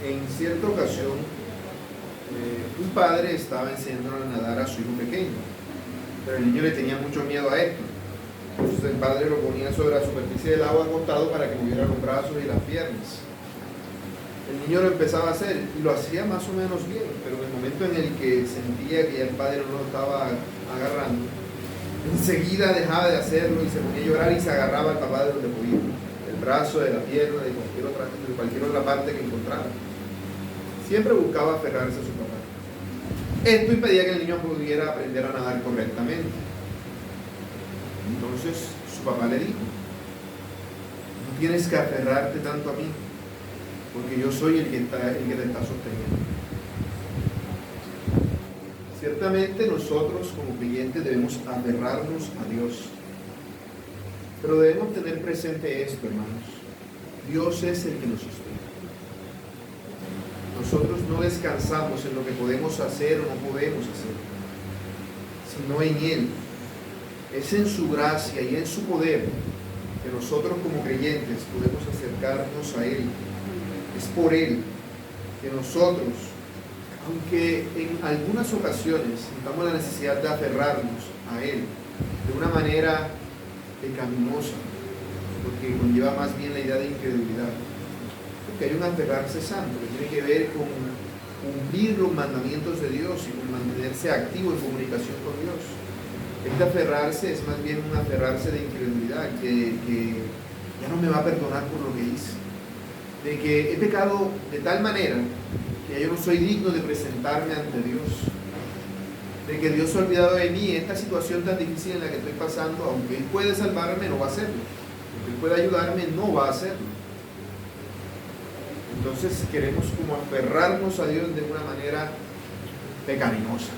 En cierta ocasión, un padre estaba enseñándole a nadar a su hijo pequeño, pero el niño le tenía mucho miedo a esto. Entonces el padre lo ponía sobre la superficie del agua acostado para que moviera los brazos y las piernas. El niño lo empezaba a hacer y lo hacía más o menos bien, pero en el momento en el que sentía que ya el padre no lo estaba agarrando, enseguida dejaba de hacerlo y se ponía a llorar y se agarraba al papá de donde podía, del brazo, de la pierna, de cualquier otra parte que encontrara. Siempre buscaba aferrarse a su papá. Esto impedía que el niño pudiera aprender a nadar correctamente. Entonces su papá le dijo: no tienes que aferrarte tanto a mí, porque yo soy el que te está sosteniendo. Ciertamente nosotros como creyentes debemos aferrarnos a Dios, pero debemos tener presente esto, hermanos: Dios es el que nos sostiene. Nosotros no descansamos en lo que podemos hacer o no podemos hacer, sino en Él. Es en su gracia y en su poder que nosotros como creyentes podemos acercarnos a Él. Es por Él que nosotros, aunque en algunas ocasiones sintamos la necesidad de aferrarnos a Él de una manera pecaminosa, porque conlleva más bien la idea de incredulidad, porque hay un aferrarse santo que tiene que ver con cumplir los mandamientos de Dios y con mantenerse activo en comunicación con Dios. Este aferrarse es más bien un aferrarse de incredulidad, que ya no me va a perdonar por lo que hice, de que he pecado de tal manera que yo no soy digno de presentarme ante Dios, de que Dios se ha olvidado de mí. Esta situación tan difícil en la que estoy pasando, aunque Él puede salvarme, no va a hacerlo, aunque Él puede ayudarme, no va a hacerlo. Entonces queremos como aferrarnos a Dios de una manera pecaminosa.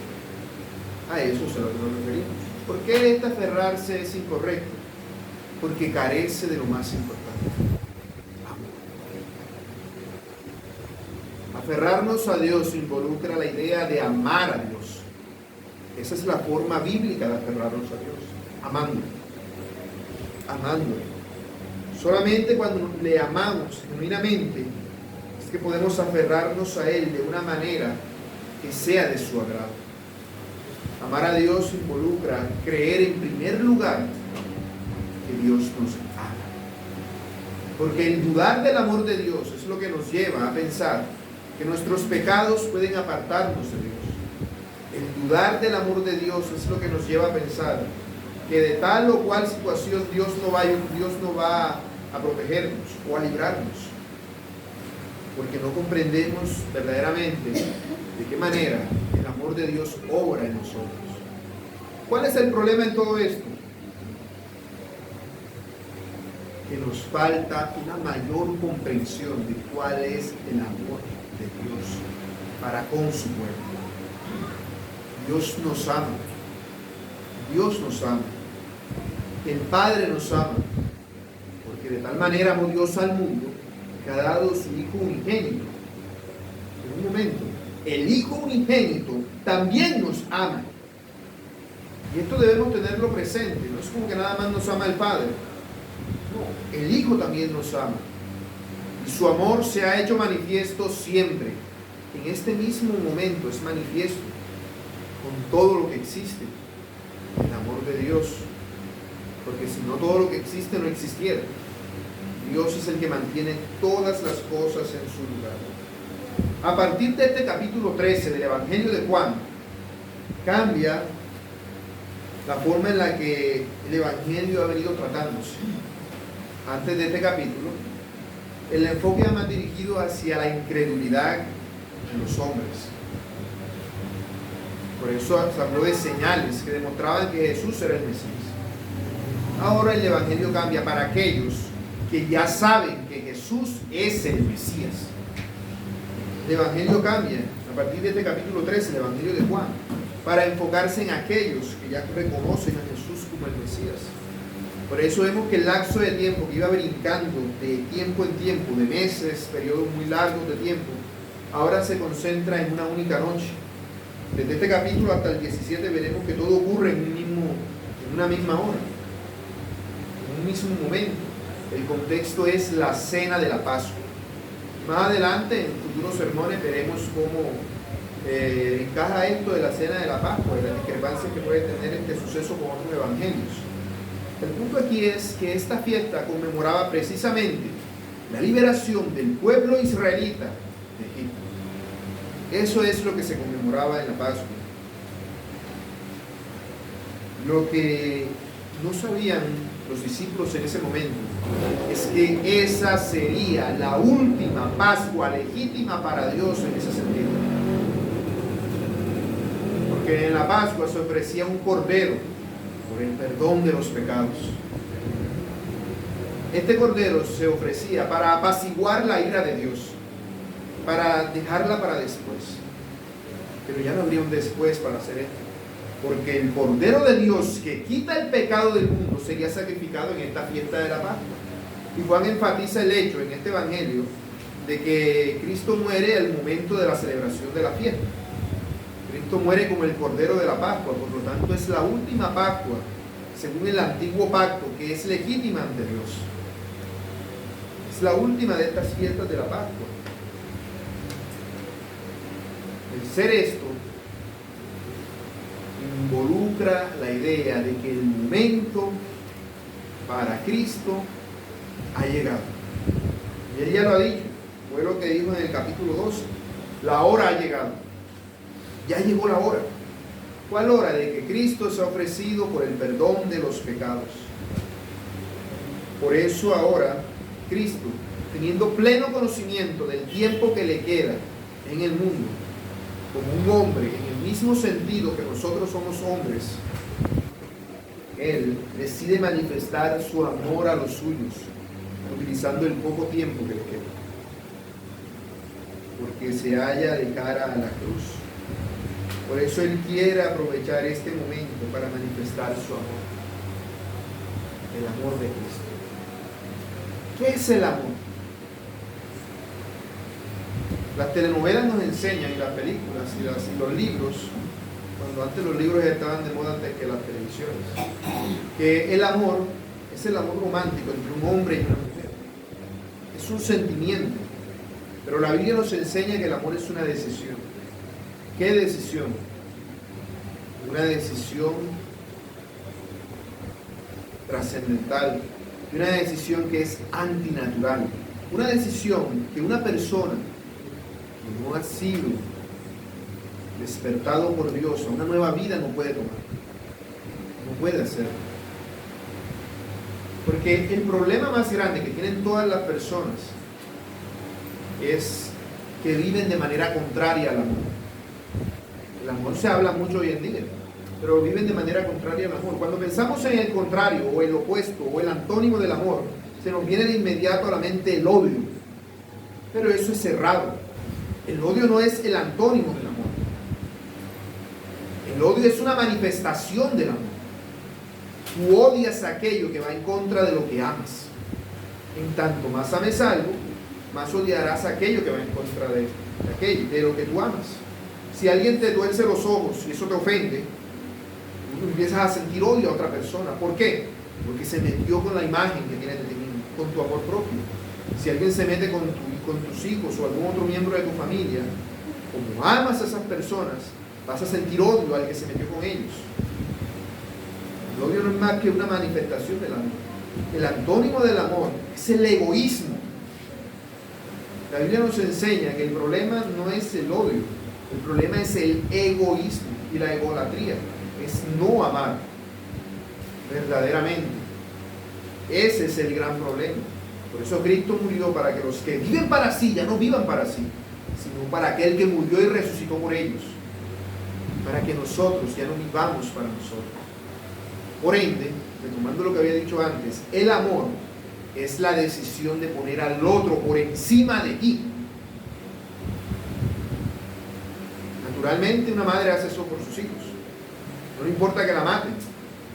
A eso se lo referimos. ¿Por qué este aferrarse es incorrecto? Porque carece de lo más importante: amor. Aferrarnos a Dios involucra la idea de amar a Dios. Esa es la forma bíblica de aferrarnos a Dios: amándole. Amándole. Solamente cuando le amamos genuinamente es que podemos aferrarnos a Él de una manera que sea de su agrado. Amar a Dios involucra creer en primer lugar que Dios nos ama. Porque el dudar del amor de Dios es lo que nos lleva a pensar que nuestros pecados pueden apartarnos de Dios. El dudar del amor de Dios es lo que nos lleva a pensar que de tal o cual situación Dios no va a protegernos o a librarnos. Porque no comprendemos verdaderamente de qué manera el amor de Dios obra en nosotros. ¿Cuál es el problema en todo esto? Que nos falta una mayor comprensión de cuál es el amor de Dios para con su pueblo. Dios nos ama. Dios nos ama. El Padre nos ama. Porque de tal manera amó Dios al mundo que ha dado su Hijo unigénito. En un momento, el Hijo unigénito también nos ama. Y esto debemos tenerlo presente. No es como que nada más nos ama el Padre. No, el Hijo también nos ama. Y su amor se ha hecho manifiesto siempre. En este mismo momento es manifiesto con todo lo que existe. El amor de Dios. Porque si no, todo lo que existe no existiera. Dios es el que mantiene todas las cosas en su lugar. A partir de este capítulo 13 del Evangelio de Juan, cambia la forma en la que el Evangelio ha venido tratándose. Antes de este capítulo, el enfoque era más dirigido hacia la incredulidad de los hombres. Por eso se habló de señales que demostraban que Jesús era el Mesías. Ahora el Evangelio cambia para aquellos que ya saben que Jesús es el Mesías. El Evangelio cambia a partir de este capítulo 13, el Evangelio de Juan, para enfocarse en aquellos que ya reconocen a Jesús como el Mesías. Por eso vemos que el lapso de tiempo que iba brincando de tiempo en tiempo, de meses, periodos muy largos de tiempo, ahora se concentra en una única noche. Desde este capítulo hasta el 17 veremos que todo ocurre en una misma hora, en un mismo momento. El contexto es la cena de la Pascua. Más adelante, en futuros sermones, veremos cómo encaja esto de la cena de la Pascua y la discrepancia que puede tener este suceso con otros evangelios. El punto aquí es que esta fiesta conmemoraba precisamente la liberación del pueblo israelita de Egipto. Eso es lo que se conmemoraba en la Pascua. Lo que no sabían los discípulos en ese momento es que esa sería la última Pascua legítima para Dios en ese sentido. Porque en la Pascua se ofrecía un cordero por el perdón de los pecados. Este cordero se ofrecía para apaciguar la ira de Dios, para dejarla para después. Pero ya no habría un después para hacer esto, porque el Cordero de Dios que quita el pecado del mundo sería sacrificado en esta fiesta de la Pascua. Y Juan enfatiza el hecho en este evangelio de que Cristo muere al momento de la celebración de la fiesta. Cristo muere como el Cordero de la Pascua, por lo tanto es la última Pascua, según el antiguo pacto, que es legítima ante Dios. Es la última de estas fiestas de la Pascua. El ser esto involucra la idea de que el momento para Cristo ha llegado. Y él ya lo ha dicho, fue lo que dijo en el capítulo 12. La hora ha llegado. Ya llegó la hora. ¿Cuál hora? De que Cristo se ha ofrecido por el perdón de los pecados. Por eso ahora Cristo, teniendo pleno conocimiento del tiempo que le queda en el mundo, como un hombre, en el mismo sentido que nosotros somos hombres, Él decide manifestar su amor a los suyos, utilizando el poco tiempo que le queda, porque se halla de cara a la cruz. Por eso Él quiere aprovechar este momento para manifestar su amor, el amor de Cristo. ¿Qué es el amor? Las telenovelas nos enseñan, y las películas y los libros, cuando antes los libros estaban de moda antes que las televisiones, que el amor es el amor romántico entre un hombre y una mujer. Es un sentimiento, pero la Biblia nos enseña que el amor es una decisión. ¿Qué decisión? Una decisión trascendental, una decisión que es antinatural, una decisión que una persona que no ha sido despertado por Dios a una nueva vida no puede tomar, no puede hacerlo. Porque el problema más grande que tienen todas las personas es que viven de manera contraria al amor. El amor se habla mucho hoy en día, pero viven de manera contraria al amor. Cuando pensamos en el contrario, o el opuesto, o el antónimo del amor, se nos viene de inmediato a la mente el odio. Pero eso es errado. El odio no es el antónimo del amor. El odio es una manifestación del amor. Tú odias aquello que va en contra de lo que amas. En tanto más ames algo, más odiarás aquello que va en contra de aquello, de lo que tú amas. Si alguien te tuerce los ojos y eso te ofende, tú empiezas a sentir odio a otra persona. ¿Por qué? Porque se metió con la imagen que tienes de ti mismo, con tu amor propio. Si alguien se mete con tus hijos o algún otro miembro de tu familia, como amas a esas personas, vas a sentir odio al que se metió con ellos. El odio no es más que una manifestación del amor. El antónimo del amor es el egoísmo. La Biblia nos enseña que el problema no es el odio, el problema es el egoísmo y la egolatría. Es no amar verdaderamente. Ese es el gran problema. Por eso Cristo murió, para que los que viven para sí ya no vivan para sí, sino para aquel que murió y resucitó por ellos, para que nosotros ya no vivamos para nosotros. Por ende, retomando lo que había dicho antes, el amor es la decisión de poner al otro por encima de ti. Naturalmente una madre hace eso por sus hijos. No le importa que la maten.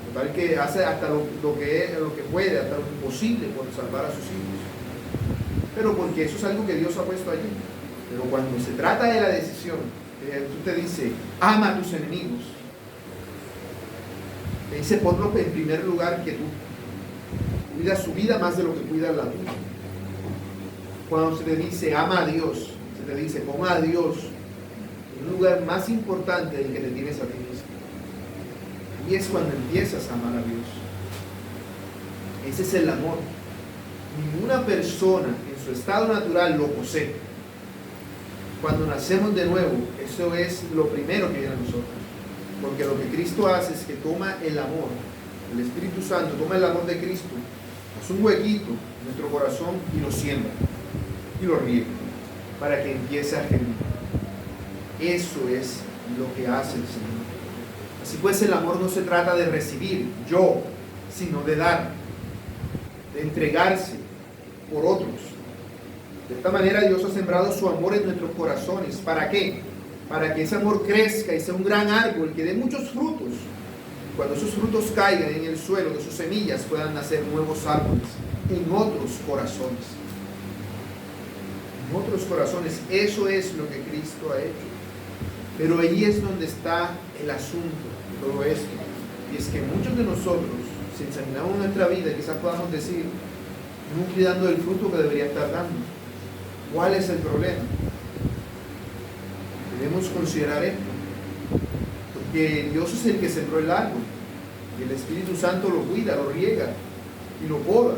Total que hace hasta lo que puede, hasta lo imposible por salvar a sus hijos. Pero porque eso es algo que Dios ha puesto allí. Pero cuando se trata de la decisión, tú te dice, ama a tus enemigos. Te dice, ponlo en primer lugar que tú. Cuida su vida más de lo que cuidas la tuya. Cuando se te dice ama a Dios, se te dice pon a Dios en un lugar más importante del que te tienes a ti mismo. Y es cuando empiezas a amar a Dios. Ese es el amor. Ninguna persona en su estado natural lo posee. Cuando nacemos de nuevo, eso es lo primero que viene a nosotros. Porque lo que Cristo hace es que toma el amor, el Espíritu Santo toma el amor de Cristo, hace un huequito en nuestro corazón y lo siembra y lo riega para que empiece a germinar. Eso es lo que hace el Señor. Así pues, el amor no se trata de recibir yo, sino de dar, de entregarse por otros. De esta manera Dios ha sembrado su amor en nuestros corazones. ¿Para qué? Para que ese amor crezca y sea un gran árbol que dé muchos frutos. Cuando esos frutos caigan en el suelo, que sus semillas puedan nacer nuevos árboles en otros corazones. En otros corazones. Eso es lo que Cristo ha hecho. Pero ahí es donde está el asunto de todo esto. Y es que muchos de nosotros, si examinamos nuestra vida, quizás podamos decir, no estoy dando el fruto que debería estar dando. ¿Cuál es el problema? Debemos considerar esto. Porque Dios es el que sembró el árbol. Y el Espíritu Santo lo cuida, lo riega y lo poda.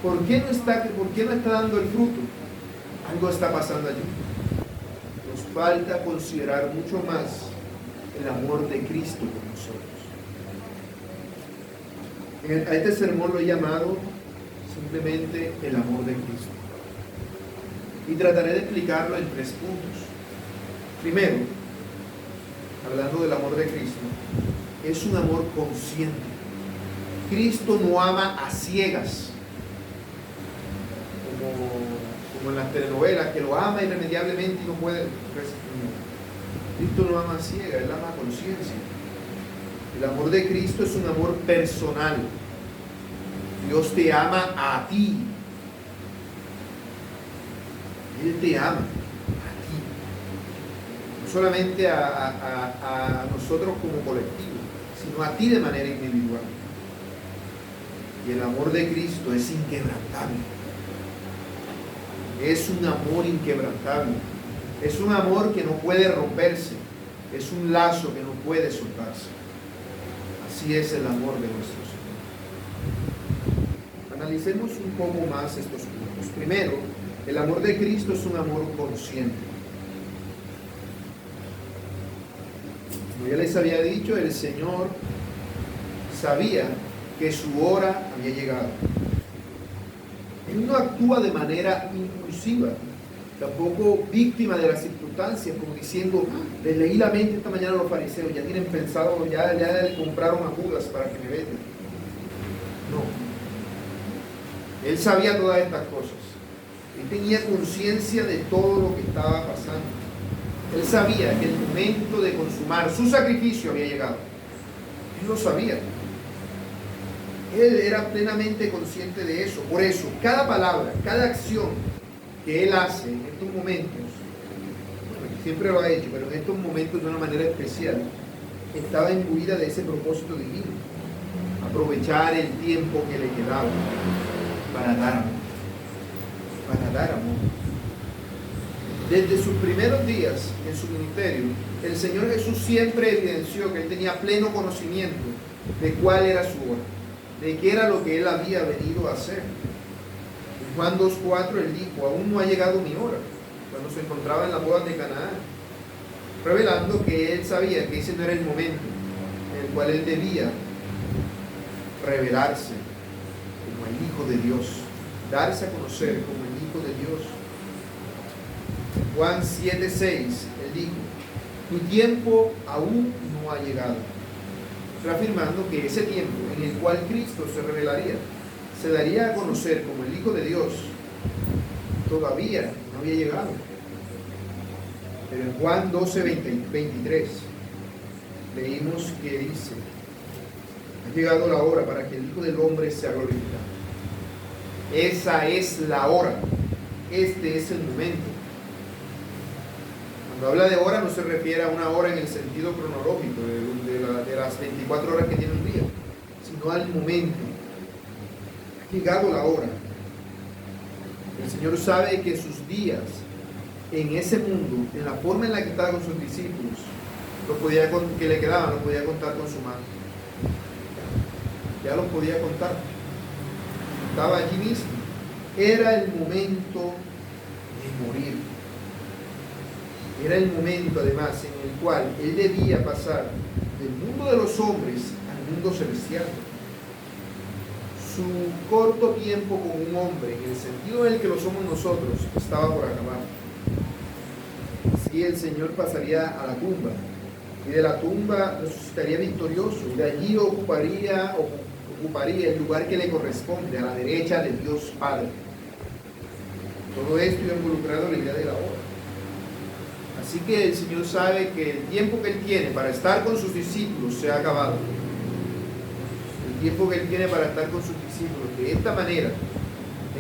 ¿Por qué no está dando el fruto? Algo está pasando allí. Nos falta considerar mucho más el amor de Cristo por nosotros. A este sermón lo he llamado simplemente el amor de Cristo. Y trataré de explicarlo en 3 puntos. Primero, hablando del amor de Cristo, es un amor consciente. Cristo no ama a ciegas, como en las telenovelas, que lo ama irremediablemente y no puede resistir. Cristo no ama a ciegas, Él ama a conciencia. El amor de Cristo es un amor personal. Dios te ama a ti. Él te ama a ti. No solamente a nosotros como colectivo, sino a ti de manera individual. Y el amor de Cristo es inquebrantable. Es un amor inquebrantable. Es un amor que no puede romperse. Es un lazo que no puede soltarse. Así es el amor de nuestro Señor. Analicemos un poco más estos puntos. Primero, el amor de Cristo es un amor consciente. Como ya les había dicho, el Señor sabía que su hora había llegado. Él no actúa de manera impulsiva, tampoco víctima de las circunstancias, como diciendo, les leí la mente esta mañana a los fariseos, ya tienen pensado, ya le compraron a Judas para que me veten. No. Él sabía todas estas cosas. Él tenía conciencia de todo lo que estaba pasando. Él sabía que el momento de consumar su sacrificio había llegado. Él lo sabía. Él era plenamente consciente de eso. Por eso, cada palabra, cada acción que Él hace en estos momentos, bueno, siempre lo ha hecho, pero en estos momentos de una manera especial, estaba imbuida de ese propósito divino. Aprovechar el tiempo que le quedaba para dar amor. Para dar amor. Desde sus primeros días en su ministerio, el Señor Jesús siempre evidenció que Él tenía pleno conocimiento de cuál era su hora, de qué era lo que Él había venido a hacer. En Juan 2:4 Él dijo, aún no ha llegado mi hora, cuando se encontraba en la boda de Canaán, revelando que Él sabía que ese no era el momento en el cual Él debía revelarse como el Hijo de Dios, darse a conocer como el Hijo de Dios. Juan 7:6, Él dijo, tu tiempo aún no ha llegado, reafirmando que ese tiempo en el cual Cristo se revelaría, se daría a conocer como el Hijo de Dios, todavía no había llegado. Pero en Juan 12:23 leímos que dice, ha llegado la hora para que el Hijo del Hombre sea glorificado. Esa es la hora, este es el momento. Cuando habla de hora no se refiere a una hora en el sentido cronológico de las 24 horas que tiene un día, sino al momento. Ha llegado la hora. El Señor sabe que sus días en ese mundo, en la forma en la que estaba con sus discípulos, que le quedaban, lo podía contar con su mano. Ya lo podía contar. Estaba allí mismo. Era el momento de morir. Era el momento, además, en el cual Él debía pasar del mundo de los hombres al mundo celestial. Su corto tiempo como un hombre, en el sentido en el que lo somos nosotros, estaba por acabar. Así el Señor pasaría a la tumba, y de la tumba resucitaría victorioso, y de allí ocuparía el lugar que le corresponde, a la derecha de Dios Padre. Todo esto iba involucrado en la idea de la hora. Así que el Señor sabe que el tiempo que Él tiene para estar con sus discípulos se ha acabado. El tiempo que Él tiene para estar con sus discípulos de esta manera,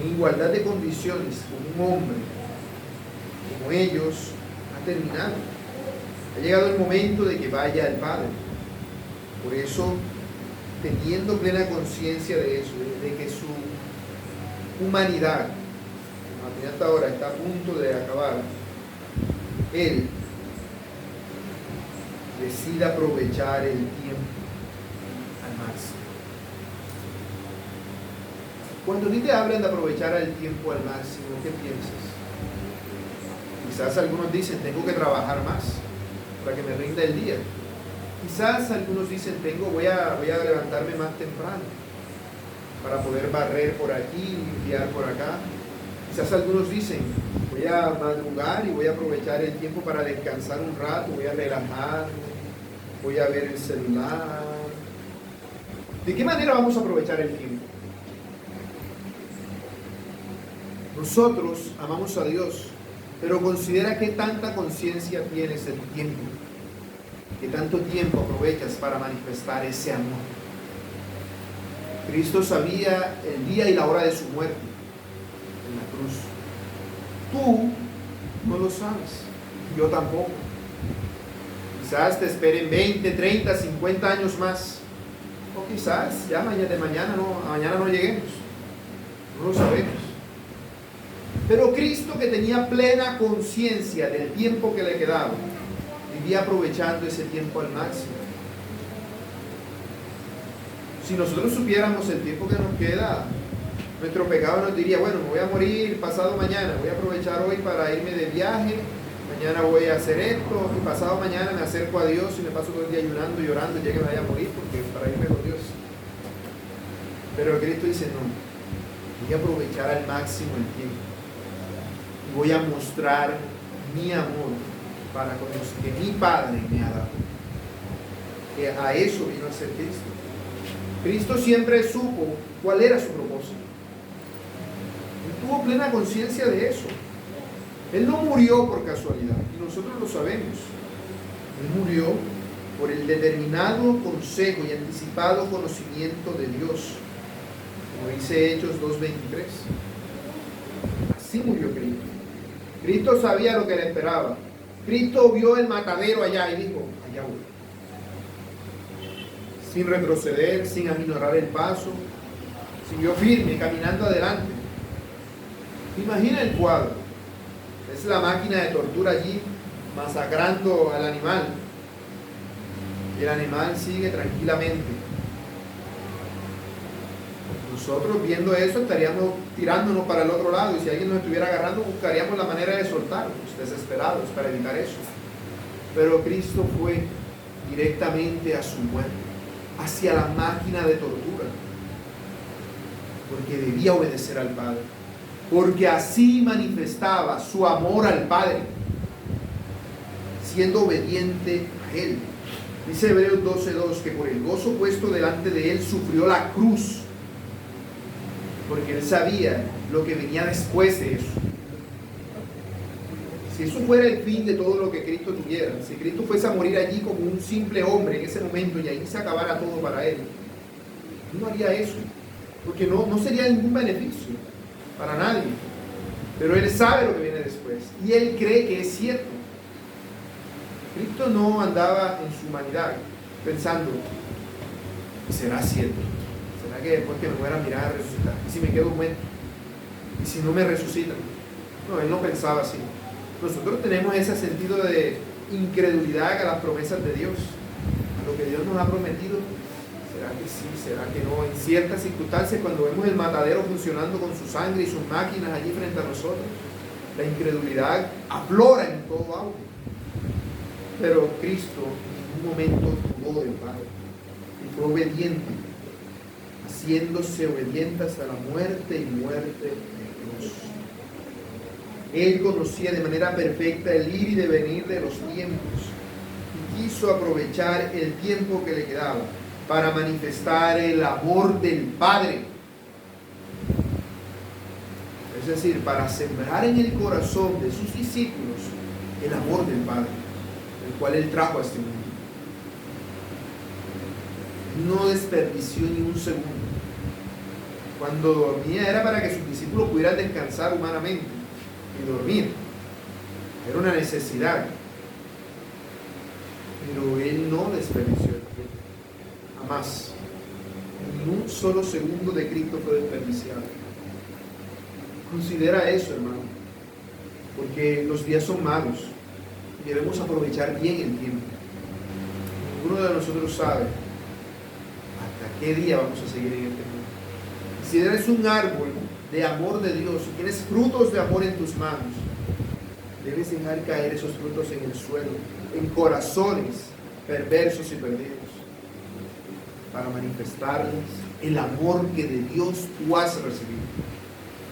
en igualdad de condiciones, con un hombre como ellos, ha terminado. Ha llegado el momento de que vaya al Padre. Por eso, teniendo plena conciencia de eso, de que su humanidad, hasta ahora, está a punto de acabar, Él decide aprovechar el tiempo al máximo. Cuando a ti te hablan de aprovechar el tiempo al máximo, ¿qué piensas? Quizás algunos dicen, tengo que trabajar más para que me rinda el día. Quizás algunos dicen, voy a levantarme más temprano para poder barrer por aquí, limpiar por acá. Quizás algunos dicen, voy a madrugar y voy a aprovechar el tiempo para descansar un rato, voy a relajarme, voy a ver el celular. ¿De qué manera vamos a aprovechar el tiempo? Nosotros amamos a Dios, pero considera qué tanta conciencia tienes del tiempo, qué tanto tiempo aprovechas para manifestar ese amor. Cristo sabía el día y la hora de su muerte en la cruz. Tú no lo sabes, yo tampoco. Quizás te esperen 20, 30, 50 años más, o quizás ya mañana no lleguemos, no lo sabemos. Pero Cristo, que tenía plena conciencia del tiempo que le quedaba, vivía aprovechando ese tiempo al máximo. Si nosotros supiéramos el tiempo que nos queda, nuestro pecado nos diría, bueno, me voy a morir pasado mañana, voy a aprovechar hoy para irme de viaje, mañana voy a hacer esto, y pasado mañana me acerco a Dios y me paso todo el día ayunando y llorando ya que me vaya a morir, porque para irme con Dios. Pero Cristo dice, no, voy a aprovechar al máximo el tiempo. Voy a mostrar mi amor para con los que mi Padre me ha dado. Que a eso vino a ser Cristo. Cristo siempre supo cuál era su propósito. Él tuvo plena conciencia de eso. Él no murió por casualidad, y nosotros lo sabemos. Él murió por el determinado consejo y anticipado conocimiento de Dios, como dice Hechos 2:23. Así murió Cristo. Cristo sabía lo que le esperaba. Cristo vio el matadero allá y dijo, allá voy. Sin retroceder, sin aminorar el paso, siguió firme, caminando adelante. Imagina el cuadro. Es la máquina de tortura allí, masacrando al animal. Y el animal sigue tranquilamente. Nosotros viendo eso estaríamos tirándonos para el otro lado, y si alguien nos estuviera agarrando buscaríamos la manera de soltarnos, desesperados, para evitar eso. Pero Cristo fue directamente a su muerte, hacia la máquina de tortura, porque debía obedecer al Padre, porque así manifestaba su amor al Padre, siendo obediente a Él. Dice Hebreos 12:2 que por el gozo puesto delante de Él sufrió la cruz, porque Él sabía lo que venía después de eso. Si eso fuera el fin de todo lo que Cristo tuviera, si Cristo fuese a morir allí como un simple hombre en ese momento y ahí se acabara todo para Él, no haría eso, porque no sería ningún beneficio para nadie. Pero Él sabe lo que viene después y Él cree que es cierto. Cristo no andaba en su humanidad pensando, ¿será cierto? ¿Será que después que me muera mirar a resucitar? ¿Y si me quedo muerto? ¿Y si no me resucitan? No, él no pensaba así. Nosotros tenemos ese sentido de incredulidad a las promesas de Dios, a lo que Dios nos ha prometido. ¿Será que sí? ¿Será que no? En ciertas circunstancias, cuando vemos el matadero funcionando con su sangre y sus máquinas allí frente a nosotros, la incredulidad aflora en todo auge. Pero Cristo en un momento dudó del Padre y fue obediente, haciéndose obediente hasta la muerte y muerte de cruz. Él conocía de manera perfecta el ir y devenir de los tiempos y quiso aprovechar el tiempo que le quedaba para manifestar el amor del Padre. Es decir, para sembrar en el corazón de sus discípulos el amor del Padre, el cual Él trajo a este mundo. No desperdició ni un segundo. Cuando dormía era para que sus discípulos pudieran descansar humanamente y dormir. Era una necesidad. Pero Él no desperdició el tiempo. Jamás. Ni un solo segundo de Cristo fue desperdiciado. Considera eso, hermano. Porque los días son malos. Y debemos aprovechar bien el tiempo. Ninguno de nosotros sabe hasta qué día vamos a seguir en este mundo. Si eres un árbol de amor de Dios y tienes frutos de amor en tus manos, debes dejar caer esos frutos en el suelo, en corazones perversos y perdidos, para manifestarles el amor que de Dios tú has recibido.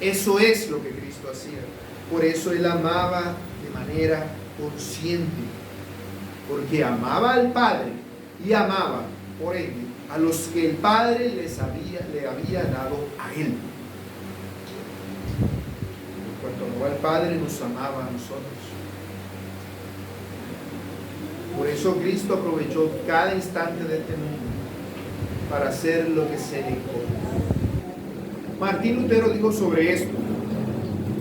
Eso es lo que Cristo hacía. Por eso Él amaba de manera consciente, porque amaba al Padre y amaba, por ende, a los que el Padre le había dado a Él. Cuando amó al Padre, nos amaba a nosotros. Por eso Cristo aprovechó cada instante de este mundo para hacer lo que se le encomendó. Martín Lutero dijo sobre esto: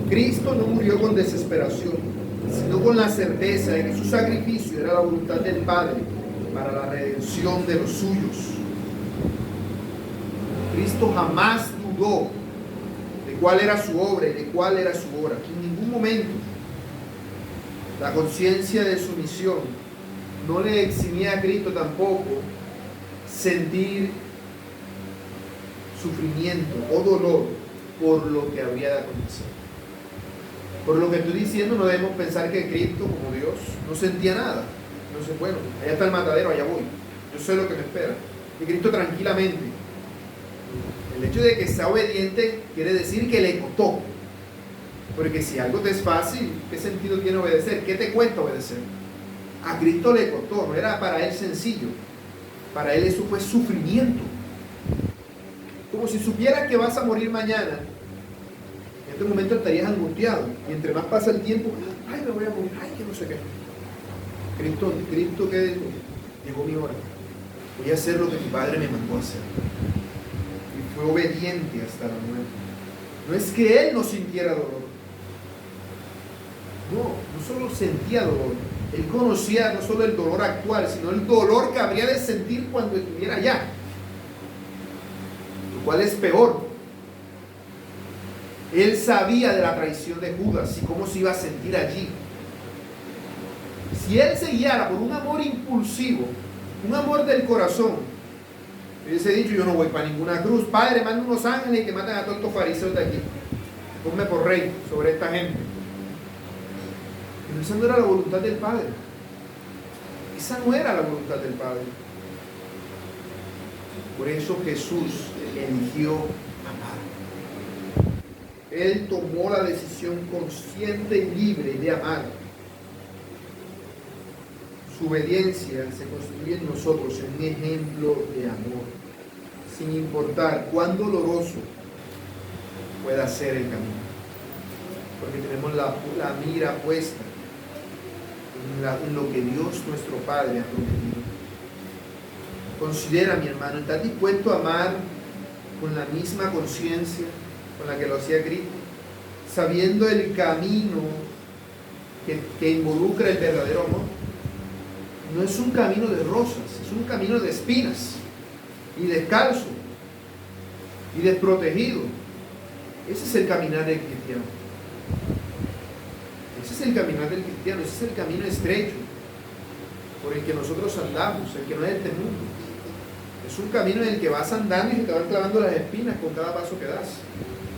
Cristo no murió con desesperación, sino con la certeza de que su sacrificio era la voluntad del Padre para la redención de los suyos. Cristo jamás dudó de cuál era su obra y de cuál era su obra. En ningún momento. La conciencia de su misión no le eximía a Cristo tampoco sentir sufrimiento o dolor por lo que había de acontecer. Por lo que estoy diciendo, no debemos pensar que Cristo, como Dios, no sentía nada. No sé, bueno, allá está el matadero, allá voy. Yo sé lo que me espera. Y Cristo tranquilamente. El hecho de que sea obediente quiere decir que le costó. Porque si algo te es fácil, ¿qué sentido tiene obedecer? ¿Qué te cuesta obedecer? A Cristo le costó, no era para Él sencillo. Para Él eso fue sufrimiento. Como si supieras que vas a morir mañana. En este momento estarías angustiado. Y entre más pasa el tiempo, ay, me voy a morir, ay, que no sé qué. Cristo, ¿qué dijo? Llegó mi hora. Voy a hacer lo que mi Padre me mandó a hacer. Y fue obediente hasta la muerte. No es que Él no sintiera dolor. No solo sentía dolor. Él conocía no solo el dolor actual, sino el dolor que habría de sentir cuando estuviera allá. Lo cual es peor. Él sabía de la traición de Judas y cómo se iba a sentir allí. Si Él se guiara por un amor impulsivo, un amor del corazón, hubiese dicho: yo no voy para ninguna cruz. Padre, manda unos ángeles que maten a todos estos fariseos de aquí. Ponme por rey sobre esta gente. Pero esa no era la voluntad del Padre. Esa no era la voluntad del Padre. Por eso Jesús eligió amar. Él tomó la decisión consciente y libre de amar. Su obediencia se construye en nosotros en un ejemplo de amor, sin importar cuán doloroso pueda ser el camino. Porque tenemos la mira puesta en lo que Dios nuestro Padre ha prometido. Considera, mi hermano, ¿estás dispuesto a amar con la misma conciencia con la que lo hacía Cristo? Sabiendo el camino que involucra el verdadero amor. No es un camino de rosas, es un camino de espinas y descalzo y desprotegido. Ese es el caminar del cristiano. Ese es el caminar del cristiano, ese es el camino estrecho por el que nosotros andamos, el que no es de este mundo. Es un camino en el que vas andando y se te van clavando las espinas con cada paso que das.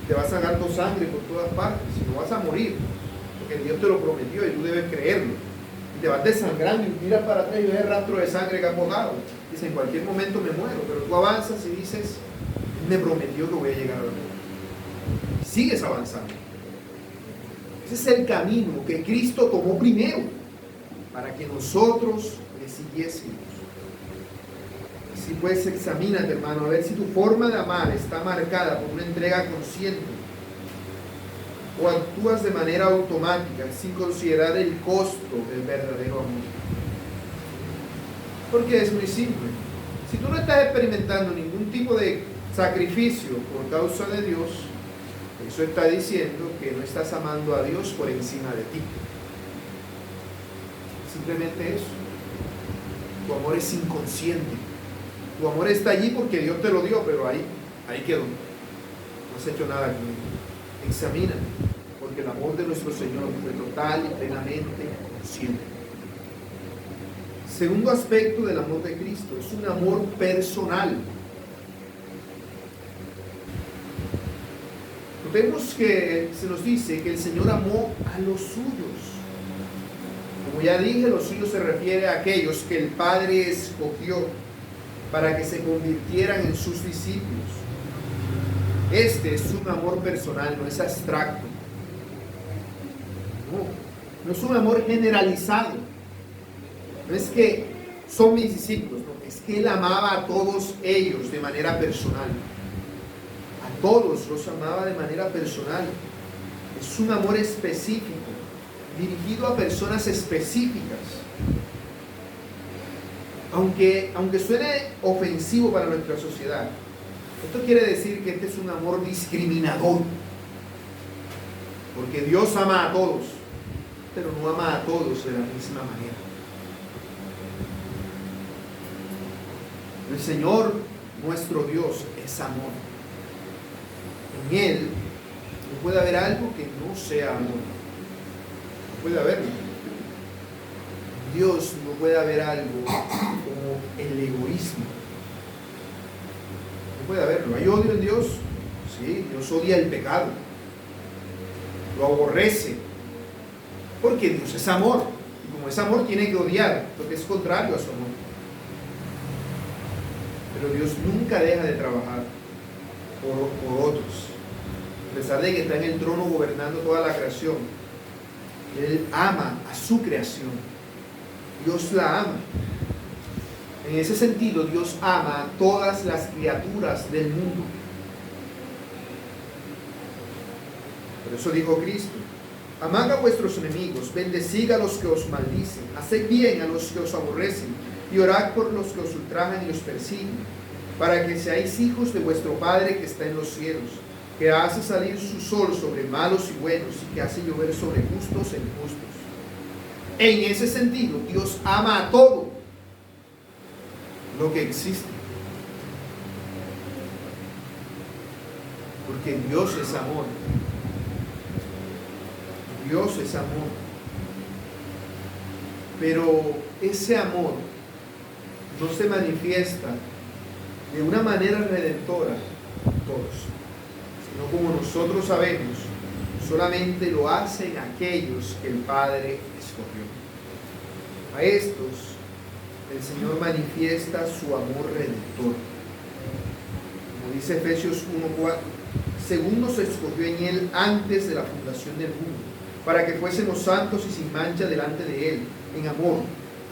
Te vas sacando sangre por todas partes y no vas a morir, porque Dios te lo prometió y tú debes creerlo. Y te vas desangrando y miras para atrás y ves el rastro de sangre que has botado. Dices, en cualquier momento me muero, pero tú avanzas y dices, Él me prometió que voy a llegar a la muerte. Y sigues avanzando. Ese es el camino que Cristo tomó primero para que nosotros le siguiésemos. Así pues, examínate, hermano, a ver si tu forma de amar está marcada por una entrega consciente o actúas de manera automática sin considerar el costo del verdadero amor. Porque es muy simple. Si tú no estás experimentando ningún tipo de sacrificio por causa de Dios, eso está diciendo que no estás amando a Dios por encima de ti. Simplemente eso. Tu amor es inconsciente. Tu amor está allí porque Dios te lo dio, pero ahí quedó. No has hecho nada con él. Examina, porque el amor de nuestro Señor fue total y plenamente consciente. Segundo aspecto del amor de Cristo, es un amor personal. Vemos que se nos dice que el Señor amó a los suyos. Como ya dije, los suyos se refiere a aquellos que el Padre escogió para que se convirtieran en sus discípulos. Este es un amor personal, no es abstracto. No es un amor generalizado. No es que son mis discípulos, no, es que Él amaba a todos ellos de manera personal. A todos los amaba de manera personal. Es un amor específico, dirigido a personas específicas. Aunque suene ofensivo para nuestra sociedad, esto quiere decir que este es un amor discriminador. Porque Dios ama a todos, pero no ama a todos de la misma manera. El Señor, nuestro Dios, es amor. En Él no puede haber algo que no sea amor. No puede haberlo. Dios no puede haber algo como el egoísmo. No puede haberlo. ¿Hay odio en Dios? Sí, Dios odia el pecado. Lo aborrece. Porque Dios es amor. Y como es amor, tiene que odiar, porque es contrario a su amor. Pero Dios nunca deja de trabajar por otros. A pesar de que está en el trono gobernando toda la creación, Él ama a su creación. Dios la ama. En ese sentido, Dios ama a todas las criaturas del mundo. Por eso dijo Cristo: amad a vuestros enemigos, bendecid a los que os maldicen, haced bien a los que os aborrecen, y orad por los que os ultrajan y os persiguen, para que seáis hijos de vuestro Padre que está en los cielos, que hace salir su sol sobre malos y buenos, y que hace llover sobre justos e injustos. En ese sentido, Dios ama a todo lo que existe. Porque Dios es amor. Dios es amor. Pero ese amor no se manifiesta de una manera redentora a todos, sino como nosotros sabemos, solamente lo hacen aquellos que el Padre escogió. A estos el Señor manifiesta su amor redentor. Como dice Efesios 1:4, según nos escogió en Él antes de la fundación del mundo, para que fuésemos santos y sin mancha delante de Él, en amor,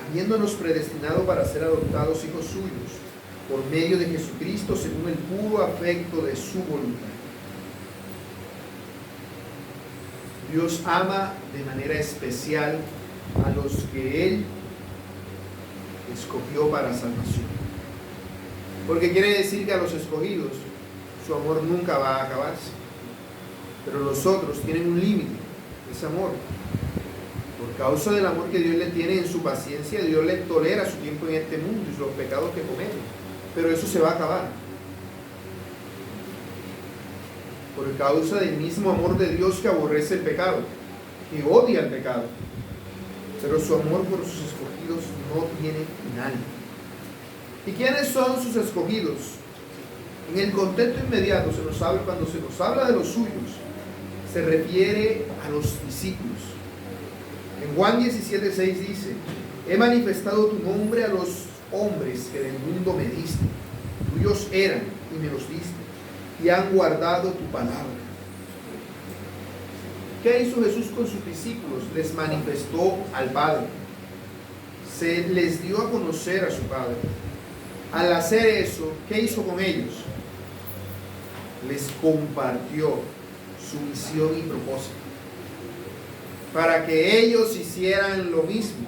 habiéndonos predestinado para ser adoptados hijos suyos, por medio de Jesucristo, según el puro afecto de su voluntad. Dios ama de manera especial a los que Él escogió para salvación. Porque quiere decir que a los escogidos su amor nunca va a acabarse. Pero los otros tienen un límite, ese amor. Por causa del amor que Dios le tiene en su paciencia, Dios les tolera su tiempo en este mundo y los pecados que cometen. Pero eso se va a acabar. por causa del mismo amor de Dios que aborrece el pecado, que odia el pecado. Pero su amor por sus escogidos no tiene final. ¿Y quiénes son sus escogidos? En el contexto inmediato cuando se nos habla de los suyos, se refiere a los discípulos. En Juan 17:6 dice: he manifestado tu nombre a los hombres que del mundo me diste. Tuyos eran y me los diste, y han guardado tu palabra. ¿Qué hizo Jesús con sus discípulos? Les manifestó al Padre. Se les dio a conocer a su Padre. Al hacer eso, ¿qué hizo con ellos? Les compartió su misión y propósito, para que ellos hicieran lo mismo,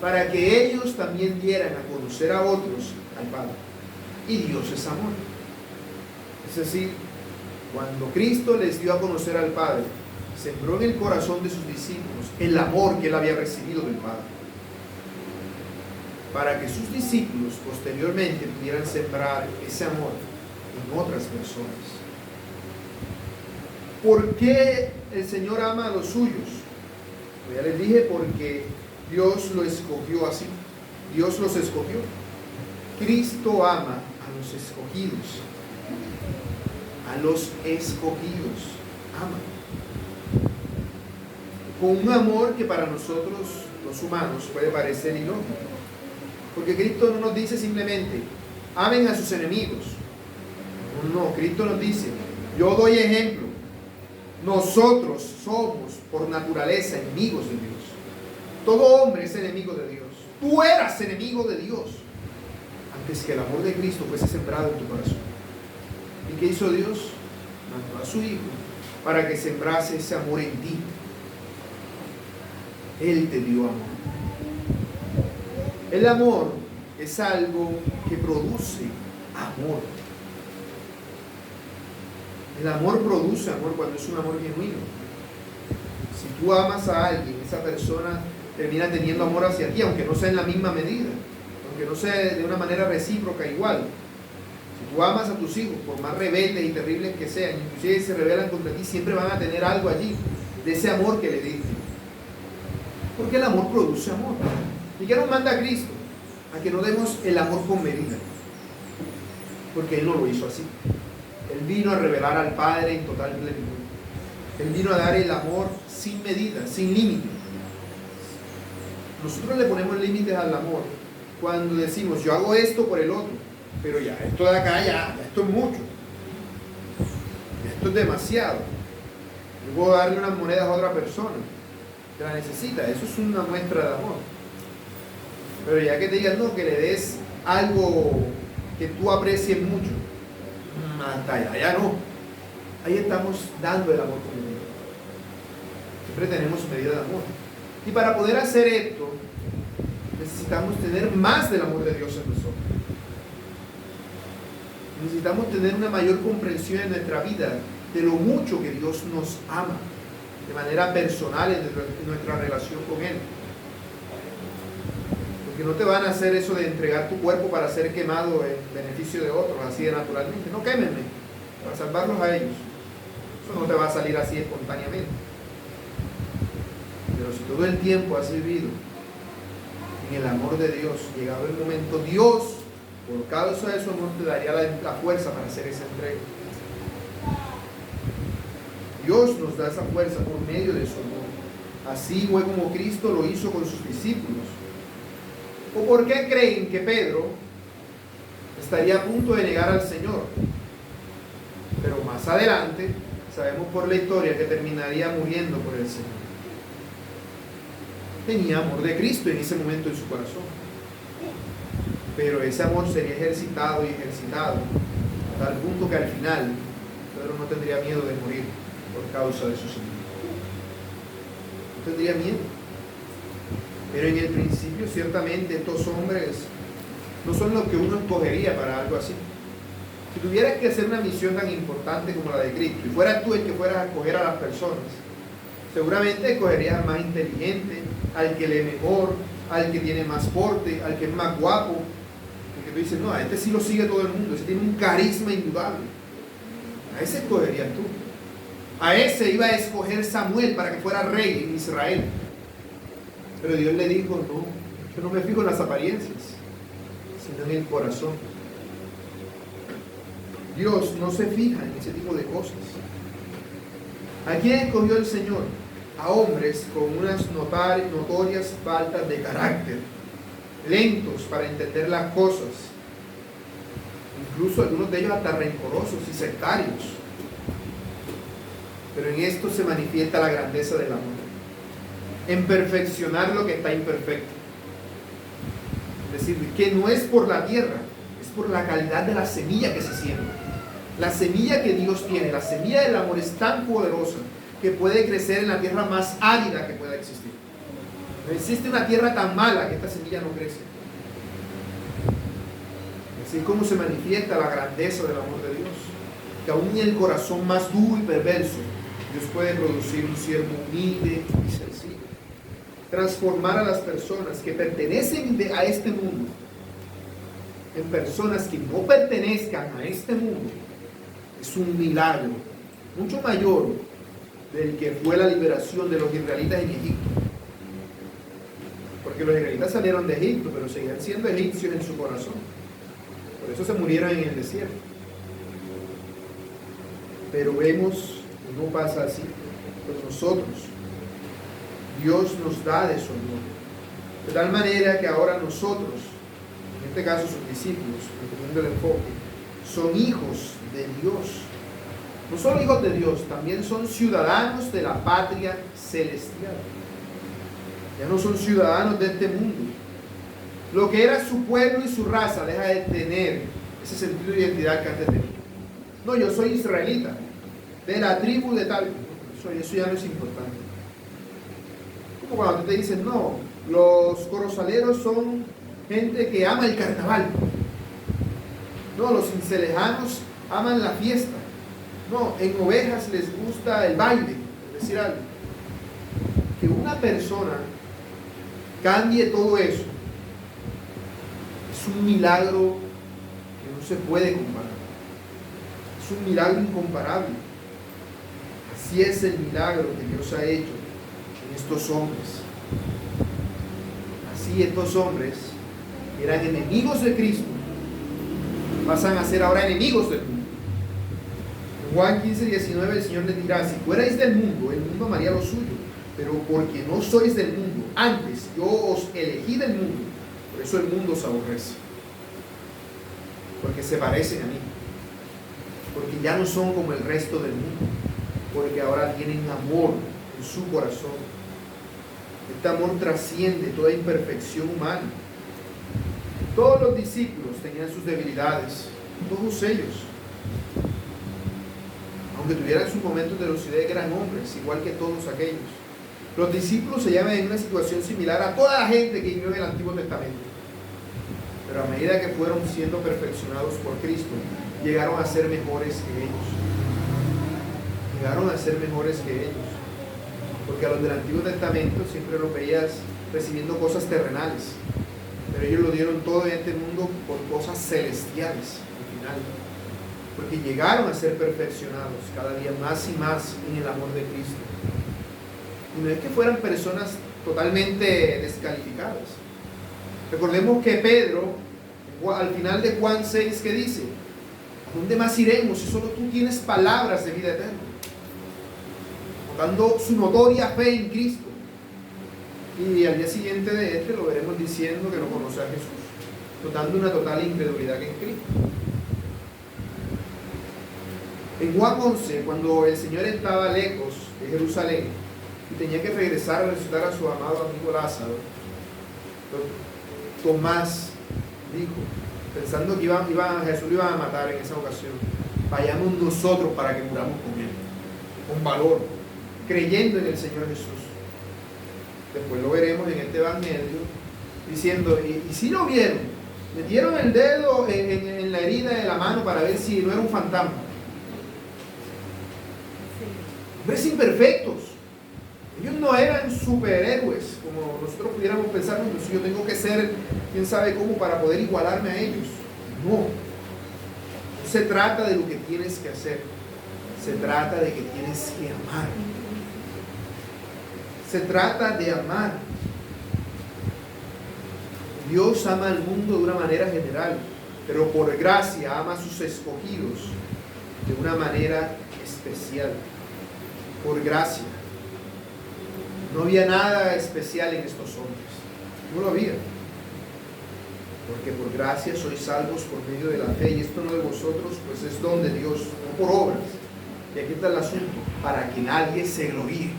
para que ellos también dieran a conocer a otros al Padre. Y Dios es amor. Es decir, cuando Cristo les dio a conocer al Padre, sembró en el corazón de sus discípulos el amor que él había recibido del Padre, para que sus discípulos posteriormente pudieran sembrar ese amor en otras personas. ¿Por qué el Señor ama a los suyos? Pues ya les dije, porque Dios lo escogió así. Dios los escogió. Cristo ama a los escogidos. A los escogidos ama. Con un amor que para nosotros, los humanos, puede parecer ilógico. Porque Cristo no nos dice simplemente, amen a sus enemigos. No, Cristo nos dice, yo doy ejemplo. Nosotros somos por naturaleza enemigos de Dios. Todo hombre es enemigo de Dios. Tú eras enemigo de Dios antes que el amor de Cristo fuese sembrado en tu corazón. ¿Y qué hizo Dios? Mandó a su Hijo para que sembrase ese amor en ti. Él te dio amor. El amor es algo que produce amor. El amor produce amor cuando es un amor genuino. Si tú amas a alguien, esa persona termina teniendo amor hacia ti, aunque no sea en la misma medida, aunque no sea de una manera recíproca igual. Si tú amas a tus hijos, por más rebeldes y terribles que sean, inclusive si se rebelan contra ti, siempre van a tener algo allí de ese amor que le diste. Porque el amor produce amor. ¿Y qué nos manda Cristo? A que no demos el amor con medida. Porque Él no lo hizo así. Él vino a revelar al Padre en total plenitud. Él vino a dar el amor sin medida, sin límite. Nosotros le ponemos límites al amor cuando decimos, yo hago esto por el otro, pero ya, esto de acá ya esto es mucho. Esto es demasiado. Yo puedo darle unas monedas a otra persona que la necesita. Eso es una muestra de amor. Pero ya que te digan, no, que le des algo que tú aprecies mucho, hasta allá, ya no. Ahí estamos dando el amor con medida. Siempre tenemos medida de amor. Y para poder hacer esto, necesitamos tener más del amor de Dios en nosotros. Necesitamos tener una mayor comprensión en nuestra vida de lo mucho que Dios nos ama, de manera personal en nuestra relación con Él. Porque no te van a hacer eso de entregar tu cuerpo para ser quemado en beneficio de otros, así de naturalmente. No, quémenme, para salvarlos a ellos. Eso no te va a salir así espontáneamente. Pero si todo el tiempo has vivido en el amor de Dios, llegado el momento, Dios, por causa de su amor, te daría la fuerza para hacer esa entrega. Dios nos da esa fuerza por medio de su amor. Así fue como Cristo lo hizo con sus discípulos. ¿O por qué creen que Pedro estaría a punto de negar al Señor? Pero más adelante sabemos por la historia que terminaría muriendo por el Señor. Tenía amor de Cristo en ese momento en su corazón, pero ese amor sería ejercitado y ejercitado hasta el punto que al final Pedro no tendría miedo de morir por causa de su Señor. No tendría miedo. Pero en el principio ciertamente estos hombres no son los que uno escogería para algo así. Si tuvieras que hacer una misión tan importante como la de Cristo y fueras tú el que fueras a escoger a las personas, seguramente escogerías al más inteligente, al que lee mejor, al que tiene más porte, al que es más guapo. Porque tú dices, no, a este sí lo sigue todo el mundo, ese tiene un carisma indudable. A ese escogerías tú. A ese iba a escoger Samuel para que fuera rey en Israel. Pero Dios le dijo, no, yo no me fijo en las apariencias, sino en el corazón. Dios no se fija en ese tipo de cosas. ¿A quién escogió el Señor? A hombres con unas notorias faltas de carácter, lentos para entender las cosas, incluso algunos de ellos hasta rencorosos y sectarios. Pero en esto se manifiesta la grandeza del amor, en perfeccionar lo que está imperfecto. Es decir, que no es por la tierra, es por la calidad de la semilla que se siembra. La semilla que Dios tiene, la semilla del amor, es tan poderosa que puede crecer en la tierra más árida que pueda existir. No existe una tierra tan mala que esta semilla no crece. Así como se manifiesta la grandeza del amor de Dios, que aún en el corazón más duro y perverso, Dios puede producir un siervo humilde y sencillo. Transformar a las personas que pertenecen a este mundo en personas que no pertenezcan a este mundo es un milagro mucho mayor del que fue la liberación de los israelitas en Egipto. Porque los israelitas salieron de Egipto, pero seguían siendo egipcios en su corazón. Por eso se murieron en el desierto. Pero vemos que no pasa así con nosotros. Dios nos da de su amor. De tal manera que ahora nosotros, en este caso sus discípulos, entendiendo el enfoque, son hijos de Dios. No solo hijos de Dios, también son ciudadanos de la patria celestial. Ya no son ciudadanos de este mundo. Lo que era su pueblo y su raza deja de tener ese sentido de identidad que antes tenía. No, yo soy israelita, de la tribu de tal. Eso ya no es importante. Como cuando te dicen, no, los corozaleros son gente que ama el carnaval. No, los cincelejanos aman la fiesta. No, en Ovejas les gusta el baile, es decir algo. Que una persona cambie todo eso es un milagro que no se puede comparar. Es un milagro incomparable. Así es el milagro que Dios ha hecho en estos hombres. Así estos hombres que eran enemigos de Cristo pasan a ser ahora enemigos del mundo. En Juan 15:19 el Señor les dirá, si fuerais del mundo, el mundo amaría lo suyo, pero porque no sois del mundo, antes yo os elegí del mundo, por eso el mundo os aborrece, porque se parecen a mí, porque ya no son como el resto del mundo, porque ahora tienen amor en su corazón. Este amor trasciende toda imperfección humana. Todos los discípulos tenían sus debilidades, todos ellos. Aunque tuvieran sus momentos de lucidez, eran hombres, igual que todos aquellos. Los discípulos se hallan en una situación similar a toda la gente que vivió en el Antiguo Testamento. Pero a medida que fueron siendo perfeccionados por Cristo, llegaron a ser mejores que ellos. Llegaron a ser mejores que ellos. Porque a los del Antiguo Testamento siempre los veías recibiendo cosas terrenales. Pero ellos lo dieron todo en este mundo por cosas celestiales al final. Porque llegaron a ser perfeccionados cada día más y más en el amor de Cristo. Y no es que fueran personas totalmente descalificadas. Recordemos que Pedro, al final de Juan 6, ¿qué dice? ¿A dónde más iremos si solo tú tienes palabras de vida eterna? Dando su notoria fe en Cristo. Y al día siguiente de este lo veremos diciendo que no conoce a Jesús, notando una total incredulidad en Cristo. En Juan 11, cuando el Señor estaba lejos de Jerusalén y tenía que regresar a resucitar a su amado amigo Lázaro, Tomás dijo, pensando que Jesús lo iba a matar en esa ocasión, vayamos nosotros para que muramos con él, con valor, creyendo en el Señor Jesús. Después lo veremos en este evangelio diciendo, y si lo vieron, metieron el dedo en la herida de la mano para ver si no era un fantasma. Hombres imperfectos. Ellos no eran superhéroes como nosotros pudiéramos pensar, si yo tengo que ser quién sabe cómo para poder igualarme a ellos. No se trata de lo que tienes que hacer, Se trata de que tienes que amar. Se trata de amar. Dios ama al mundo de una manera general, pero por gracia ama a sus escogidos de una manera especial. Por gracia. No había nada especial en estos hombres. No lo había. Porque por gracia sois salvos por medio de la fe, y esto no de vosotros, pues es don de Dios, no por obras. Y aquí está el asunto, para que nadie se gloríe.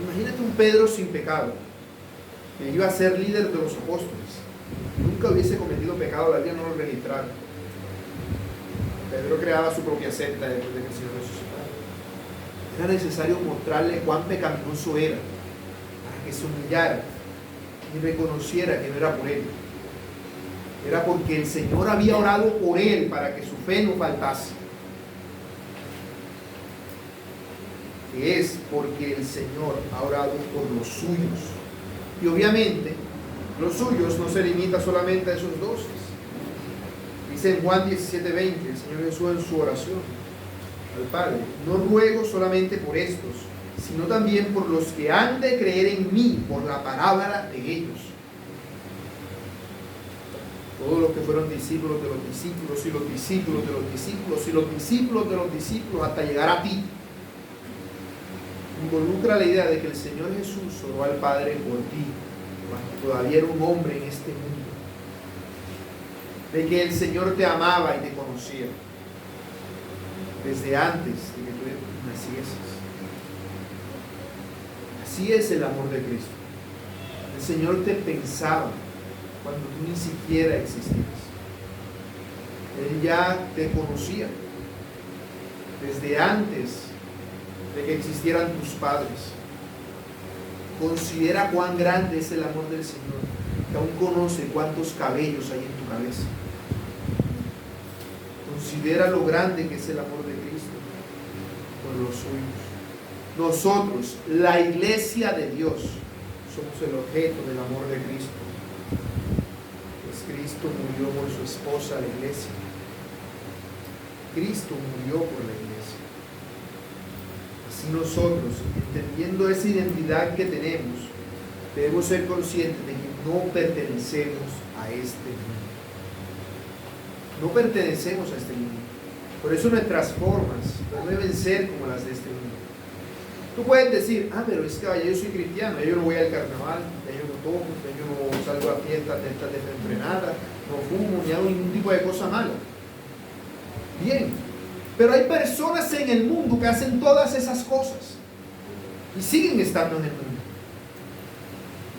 Imagínate un Pedro sin pecado, que iba a ser líder de los apóstoles. Nunca hubiese cometido pecado, la Biblia no lo registrara. Pedro creaba su propia secta después de que el Señor resucitara. Era necesario mostrarle cuán pecaminoso era, para que se humillara y reconociera que no era por él. Era porque el Señor había orado por él para que su fe no faltase. Que es porque el Señor ha orado por los suyos. Y obviamente, los suyos no se limita solamente a esos 12. Dice en Juan 17:20, el Señor Jesús en su oración al Padre: no ruego solamente por estos, sino también por los que han de creer en mí por la palabra de ellos. Todos los que fueron discípulos de los discípulos, y los discípulos de los discípulos, y los discípulos de los discípulos, hasta llegar a ti. Involucra la idea de que el Señor Jesús oró al Padre por ti, cuando todavía era un hombre en este mundo. De que el Señor te amaba y te conocía desde antes de que tú nacieses. Así es el amor de Cristo. El Señor te pensaba cuando tú ni siquiera existías. Él ya te conocía desde antes de que existieran tus padres. Considera cuán grande es el amor del Señor, que aún conoce cuántos cabellos hay en tu cabeza. Considera lo grande que es el amor de Cristo por los suyos. Nosotros, la iglesia de Dios, somos el objeto del amor de Cristo. Pues Cristo murió por su esposa, la iglesia. Cristo murió por la iglesia. Así nosotros, entendiendo esa identidad que tenemos, debemos ser conscientes de que no pertenecemos a este mundo. No pertenecemos a este mundo. Por eso nuestras formas no deben ser como las de este mundo. Tú puedes decir: pero es que yo soy cristiano, yo no voy al carnaval, yo no tomo, yo no salgo a fiestas de estas desenfrenadas, no fumo, ni hago ningún tipo de cosa mala. Bien, pero hay personas en el mundo que hacen todas esas cosas y siguen estando en el mundo.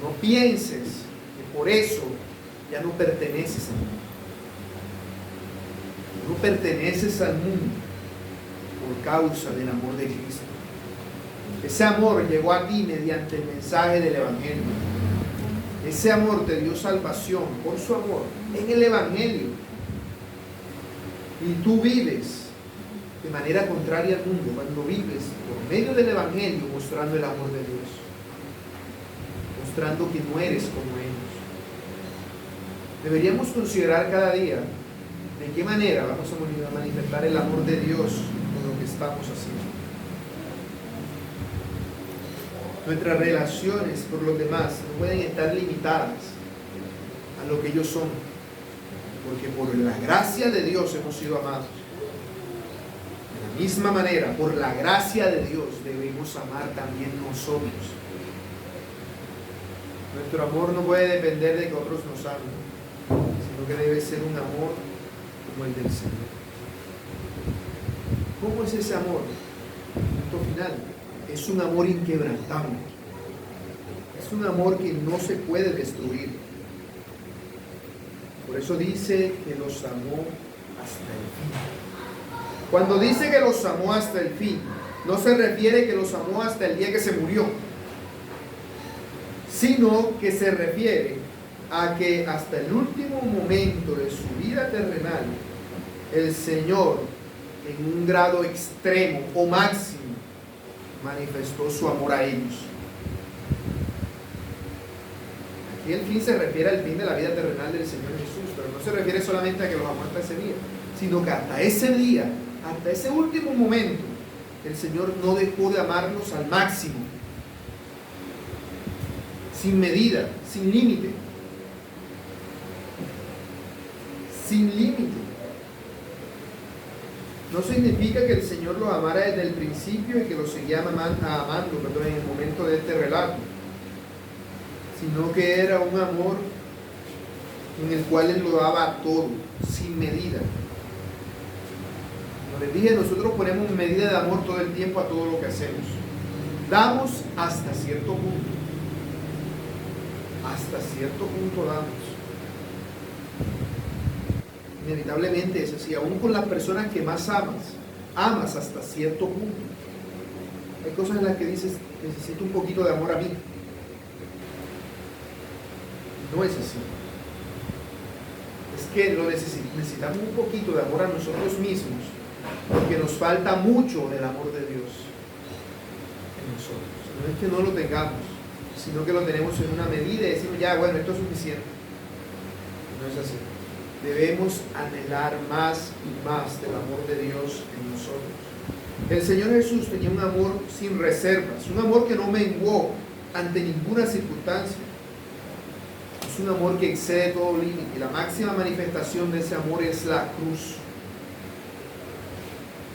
No pienses que por eso ya no perteneces al mundo. No perteneces al mundo por causa del amor de Cristo. Ese amor llegó a ti mediante el mensaje del Evangelio. Ese amor te dio salvación por su amor en el Evangelio. Y tú vives de manera contraria al mundo cuando vives por medio del Evangelio mostrando el amor de Dios. Mostrando que no eres como ellos. Deberíamos considerar cada día de qué manera vamos a manifestar el amor de Dios con lo que estamos haciendo. Nuestras relaciones por los demás no pueden estar limitadas a lo que ellos son, porque por la gracia de Dios hemos sido amados. De la misma manera, por la gracia de Dios debemos amar también nosotros. Nuestro amor no puede depender de que otros nos amen, sino que debe ser un amor como el del Señor. ¿Cómo es ese amor? Punto final. Es un amor inquebrantable. Es un amor que no se puede destruir. Por eso dice que los amó hasta el fin. Cuando dice que los amó hasta el fin, no se refiere que los amó hasta el día que se murió, sino que se refiere a que hasta el último momento de su vida terrenal, el Señor, en un grado extremo o máximo, manifestó su amor a ellos. Aquí el fin se refiere al fin de la vida terrenal del Señor Jesús, pero no se refiere solamente a que los amó hasta ese día, sino que hasta ese día hasta ese último momento, el Señor no dejó de amarnos al máximo, sin medida, sin límite. Sin límite. No significa que el Señor los amara desde el principio y que los seguía amando, en el momento de este relato, sino que era un amor en el cual Él lo daba todo, sin medida. Como les dije, nosotros ponemos medida de amor todo el tiempo a todo lo que hacemos. Damos hasta cierto punto. Hasta cierto punto damos. Inevitablemente es así, aún con las personas que más amas hasta cierto punto. Hay cosas en las que dices, necesito un poquito de amor a mí. No es así. Es que necesitamos un poquito de amor a nosotros mismos, porque nos falta mucho del amor de Dios en nosotros. No es que no lo tengamos, sino que lo tenemos en una medida y decimos, ya, bueno, esto es suficiente. No es así. Debemos anhelar más y más del amor de Dios en nosotros. El Señor Jesús tenía un amor sin reservas, un amor que no menguó ante ninguna circunstancia. Es un amor que excede todo límite. La máxima manifestación de ese amor es la cruz.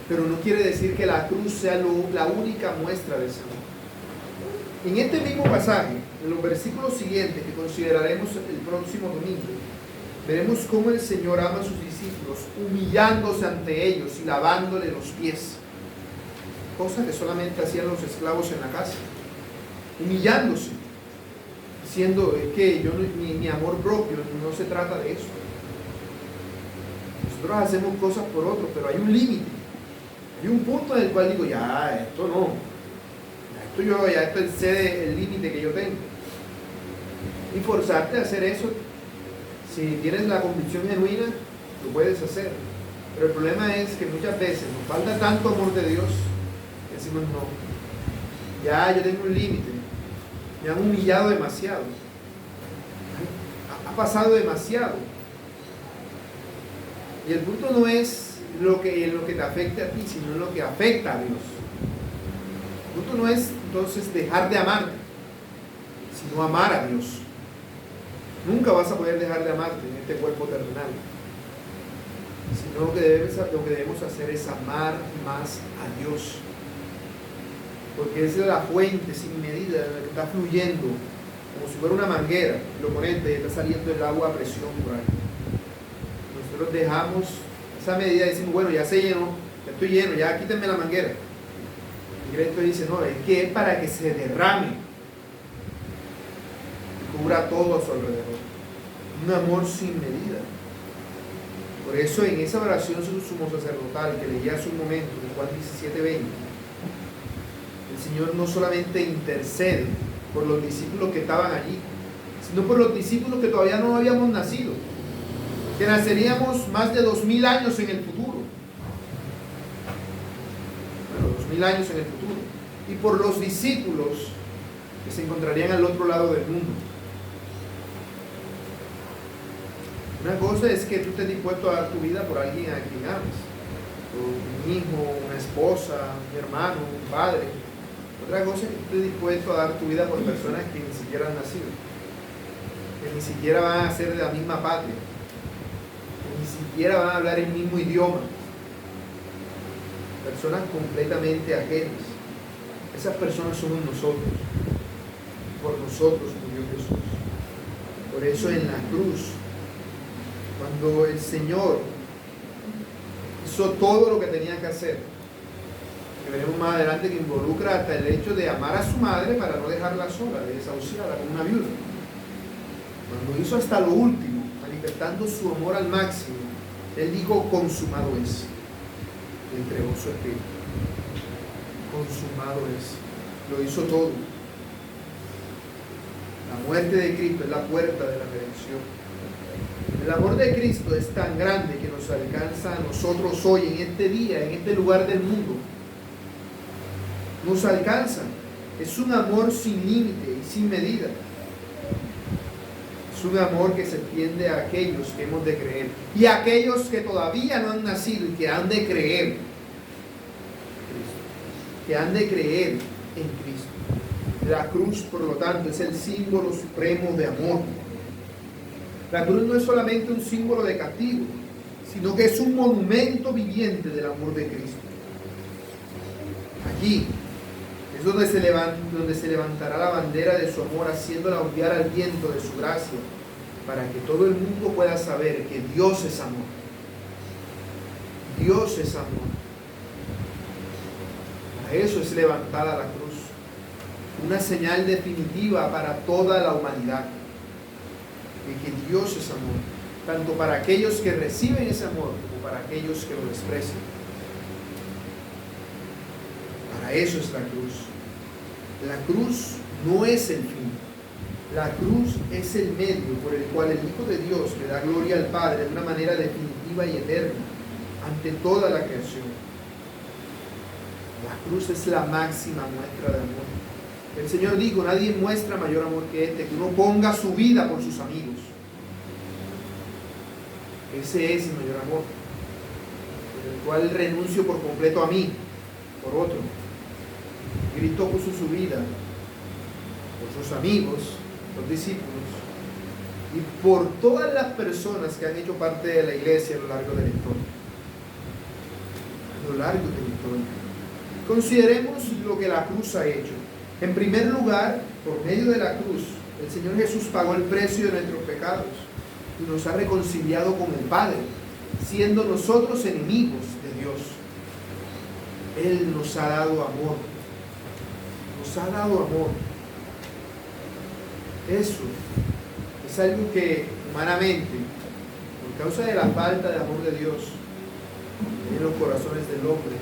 Pero no quiere decir que la cruz sea la única muestra de ese amor. En este mismo pasaje, en los versículos siguientes que consideraremos el próximo domingo, veremos cómo el Señor ama a sus discípulos, humillándose ante ellos y lavándole los pies. Cosa que solamente hacían los esclavos en la casa. Humillándose. Diciendo que mi amor propio no se trata de eso. Nosotros hacemos cosas por otros, pero hay un límite. Hay un punto en el cual digo, ya, esto no. Esto excede el límite que yo tengo. Y forzarte a hacer eso, si tienes la convicción genuina, lo puedes hacer. Pero el problema es que muchas veces nos falta tanto amor de Dios que decimos no. Ya yo tengo un límite. Me han humillado demasiado. Ha pasado demasiado. Y el punto no es lo que te afecte a ti, sino lo que afecta a Dios. El punto no es entonces dejar de amarte, sino amar a Dios. Nunca vas a poder dejar de amarte en este cuerpo terrenal. Sino lo que debemos hacer es amar más a Dios. Porque esa es la fuente sin medida en la que está fluyendo, como si fuera una manguera, lo conecta y está saliendo el agua a presión por ahí. Nosotros dejamos esa medida y decimos, bueno, ya se llenó, ya estoy lleno, ya quítenme la manguera. Y Cristo dice, no, es que es para que se derrame y cubra todo a su alrededor. Un amor sin medida. Por eso en esa oración sumo sacerdotal que leí hace un momento, en Juan 17:20, el Señor no solamente intercede por los discípulos que estaban allí, sino por los discípulos que todavía no habíamos nacido, que naceríamos más de 2000 años en el futuro. Bueno, 2000 años en el futuro. Y por los discípulos que se encontrarían al otro lado del mundo. Una cosa es que tú estés dispuesto a dar tu vida por alguien a quien ames, por un hijo, una esposa, un hermano, un padre. Otra cosa es que tú estés dispuesto a dar tu vida por personas que ni siquiera han nacido, que ni siquiera van a ser de la misma patria, que ni siquiera van a hablar el mismo idioma. Personas completamente ajenas. Esas personas somos nosotros. Por nosotros murió Jesús. Por eso en la cruz, cuando el Señor hizo todo lo que tenía que hacer, que veremos más adelante, que involucra hasta el hecho de amar a su madre para no dejarla sola, de desahuciarla como una viuda. Cuando hizo hasta lo último, manifestando su amor al máximo, Él dijo, consumado es. Le entregó su espíritu. Consumado es. Lo hizo todo. La muerte de Cristo es la puerta de la redención. El amor de Cristo es tan grande que nos alcanza a nosotros hoy, en este día, en este lugar del mundo. Nos alcanza. Es un amor sin límite y sin medida. Es un amor que se extiende a aquellos que hemos de creer y a aquellos que todavía no han nacido y que han de creer que han de creer en Cristo. La cruz, por lo tanto, es el símbolo supremo de amor. La cruz no es solamente un símbolo de castigo, sino que es un monumento viviente del amor de Cristo. Allí es donde se levantará la bandera de su amor, haciéndola ondear al viento de su gracia, para que todo el mundo pueda saber que Dios es amor. Dios es amor. Para eso es levantada la cruz, una señal definitiva para toda la humanidad, de que Dios es amor, tanto para aquellos que reciben ese amor como para aquellos que lo desprecian. Para eso es la cruz. La cruz no es el fin. La cruz es el medio por el cual el Hijo de Dios le da gloria al Padre de una manera definitiva y eterna ante toda la creación. La cruz es la máxima muestra de amor. El Señor dijo: nadie muestra mayor amor que este, que uno ponga su vida por sus amigos. Ese es el mayor amor, por el cual renuncio por completo a mí, por otro. Cristo puso su vida por sus amigos, los discípulos, y por todas las personas que han hecho parte de la iglesia a lo largo de la historia. A lo largo de la historia. Consideremos lo que la cruz ha hecho. En primer lugar, por medio de la cruz, el Señor Jesús pagó el precio de nuestros pecados y nos ha reconciliado con el Padre, siendo nosotros enemigos de Dios. Él nos ha dado amor. Nos ha dado amor. Eso es algo que humanamente, por causa de la falta de amor de Dios en los corazones del hombre,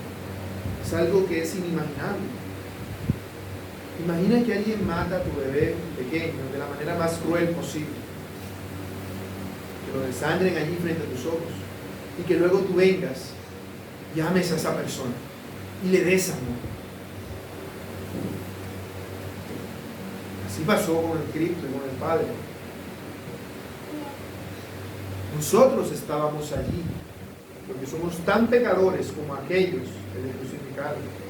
es algo que es inimaginable. Imagina que alguien mata a tu bebé pequeño de la manera más cruel posible, que lo desangren allí frente a tus ojos, y que luego tú vengas y ames a esa persona y le des amor. Así pasó con el Cristo y con el Padre. Nosotros estábamos allí porque somos tan pecadores como aquellos que le crucificaron.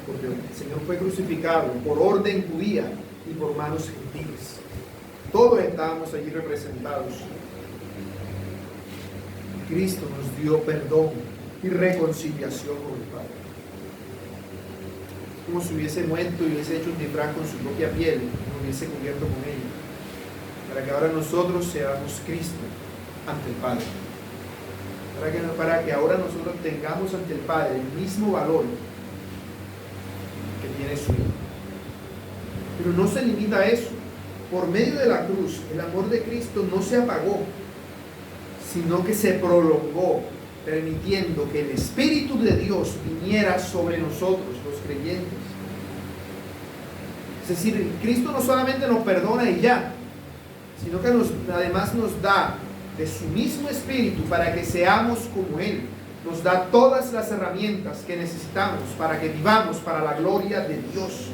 Porque el Señor fue crucificado por orden judía y por manos gentiles. Todos estábamos allí representados. Cristo nos dio perdón y reconciliación con el Padre. Como si hubiese muerto y hubiese hecho un disfraz con su propia piel, y nos hubiese cubierto con ella, para que ahora nosotros seamos Cristo ante el Padre. Para que ahora nosotros tengamos ante el Padre el mismo valor que tiene su Hijo. Pero no se limita a eso. Por medio de la cruz, el amor de Cristo no se apagó, sino que se prolongó, permitiendo que el Espíritu de Dios viniera sobre nosotros, los creyentes. Es decir, Cristo no solamente nos perdona y ya, sino que además nos da de su mismo Espíritu para que seamos como Él. Nos da todas las herramientas que necesitamos para que vivamos para la gloria de Dios,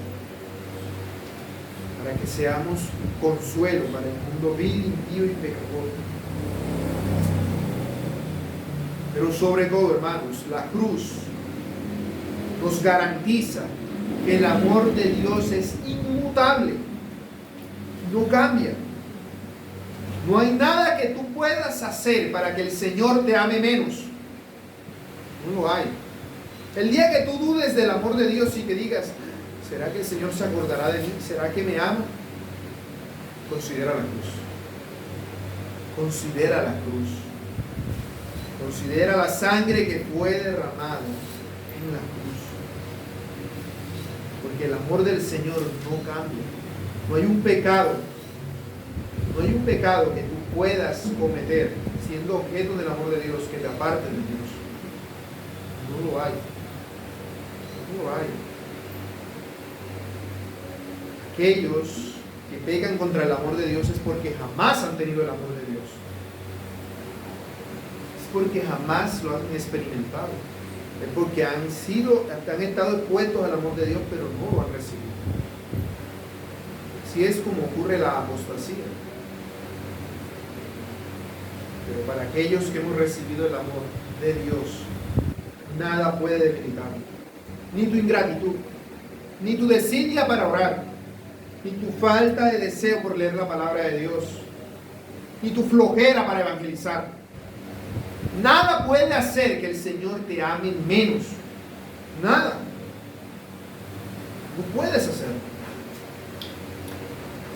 para que seamos un consuelo para el mundo vil, impío y pecador. Pero sobre todo, hermanos, la cruz nos garantiza que el amor de Dios es inmutable, no cambia. No hay nada que tú puedas hacer para que el Señor te ame menos. No lo hay. El día que tú dudes del amor de Dios y que digas: ¿será que el Señor se acordará de mí? ¿Será que me ama? Considera la cruz. Considera la cruz. Considera la sangre que fue derramada en la cruz. Porque el amor del Señor no cambia. No hay un pecado. No hay un pecado que tú puedas cometer siendo objeto del amor de Dios que te aparte de Dios. No lo hay. No lo hay. Aquellos que pecan contra el amor de Dios es porque jamás han tenido el amor de Dios. Es porque jamás lo han experimentado. Es porque han estado expuestos al amor de Dios, pero no lo han recibido. Así es como ocurre la apostasía. Pero para aquellos que hemos recibido el amor de Dios, nada puede debilitarlo. ni tu ingratitud, ni tu desidia para orar, ni tu falta de deseo por leer la palabra de Dios, ni tu flojera para evangelizar. Nada puede hacer que el Señor te ame menos. Nada. No puedes hacerlo.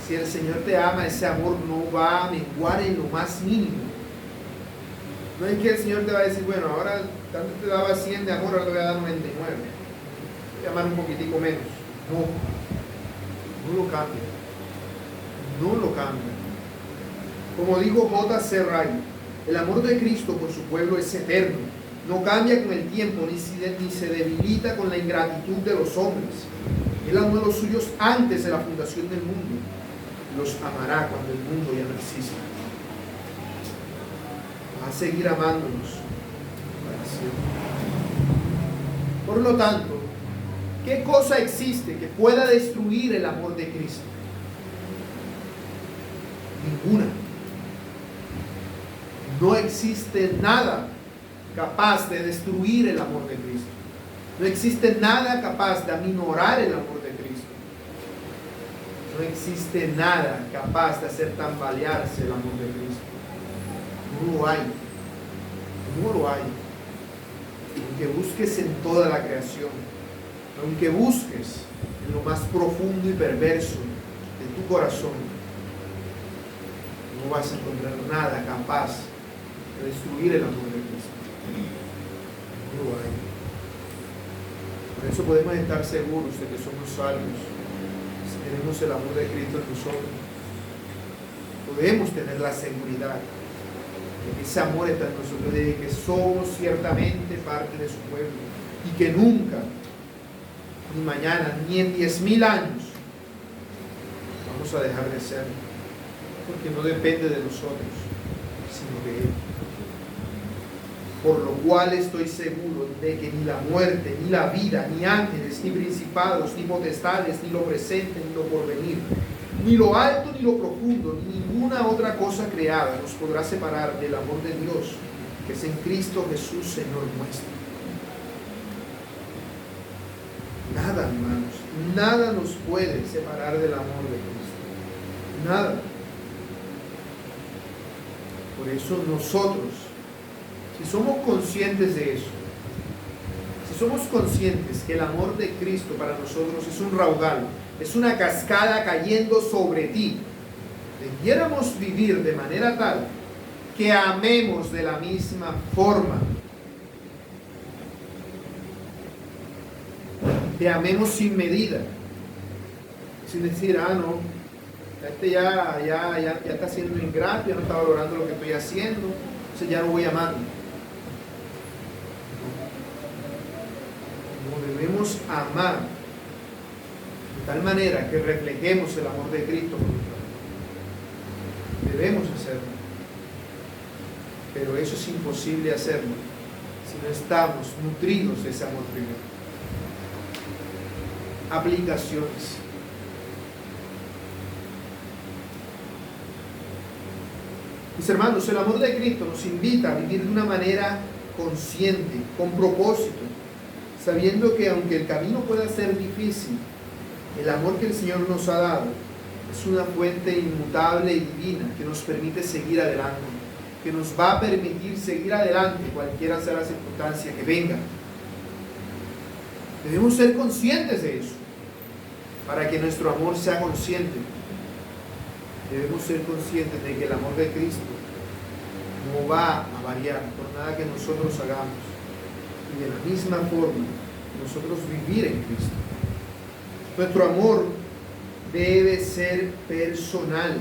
Si el Señor te ama, ese amor no va a menguar en lo más mínimo. No es que el Señor te va a decir, bueno, ahora tanto te daba 100 de amor, ahora te voy a dar 99. Voy a amar un poquitico menos. No lo cambia. No lo cambia. Como dijo J.C. Wright, el amor de Cristo por su pueblo es eterno. No cambia con el tiempo, ni se debilita con la ingratitud de los hombres. Él amó a los suyos antes de la fundación del mundo. Los amará cuando el mundo ya no exista. Va a seguir amándonos para siempre. Por lo tanto, ¿qué cosa existe que pueda destruir el amor de Cristo? Ninguna. No existe nada capaz de destruir el amor de Cristo. No existe nada capaz de aminorar el amor de Cristo. No existe nada capaz de hacer tambalearse el amor de Cristo. No lo hay. No lo hay. Aunque busques en toda la creación, aunque busques en lo más profundo y perverso de tu corazón, no vas a encontrar nada capaz de destruir el amor de Cristo. No lo hay. Por eso podemos estar seguros de que somos salvos si tenemos el amor de Cristo en nosotros. Podemos tener la seguridad de que ese amor está en nosotros, de que somos ciertamente parte de su pueblo y que nunca, ni mañana, ni en 10,000 años vamos a dejar de serlo, porque no depende de nosotros, sino de Él. Por lo cual estoy seguro de que ni la muerte, ni la vida, ni ángeles, ni principados, ni potestades, ni lo presente, ni lo porvenir, ni lo alto, ni lo profundo, ni ninguna otra cosa creada nos podrá separar del amor de Dios, que es en Cristo Jesús, Señor nuestro. Nada, hermanos, nada nos puede separar del amor de Cristo. Nada. Por eso nosotros, si somos conscientes de eso, si somos conscientes que el amor de Cristo para nosotros es un raudal, es una cascada cayendo sobre ti, debiéramos vivir de manera tal que amemos de la misma forma, que amemos sin medida, sin decir, no, este ya está siendo ingrato, ya no está valorando lo que estoy haciendo, entonces ya no voy a amarlo. Debemos amar de tal manera que reflejemos el amor de Cristo con nuestra vida. Debemos hacerlo, pero eso es imposible hacerlo si no estamos nutridos de ese amor primero. Aplicaciones. Mis hermanos, el amor de Cristo nos invita a vivir de una manera consciente, con propósito, sabiendo que aunque el camino pueda ser difícil, el amor que el Señor nos ha dado es una fuente inmutable y divina que nos permite seguir adelante, que nos va a permitir seguir adelante cualquiera sea la circunstancia que venga. Debemos ser conscientes de eso, para que nuestro amor sea consciente. Debemos ser conscientes de que el amor de Cristo no va a variar por nada que nosotros hagamos. Y de la misma forma, nosotros vivir en Cristo. Nuestro amor debe ser personal.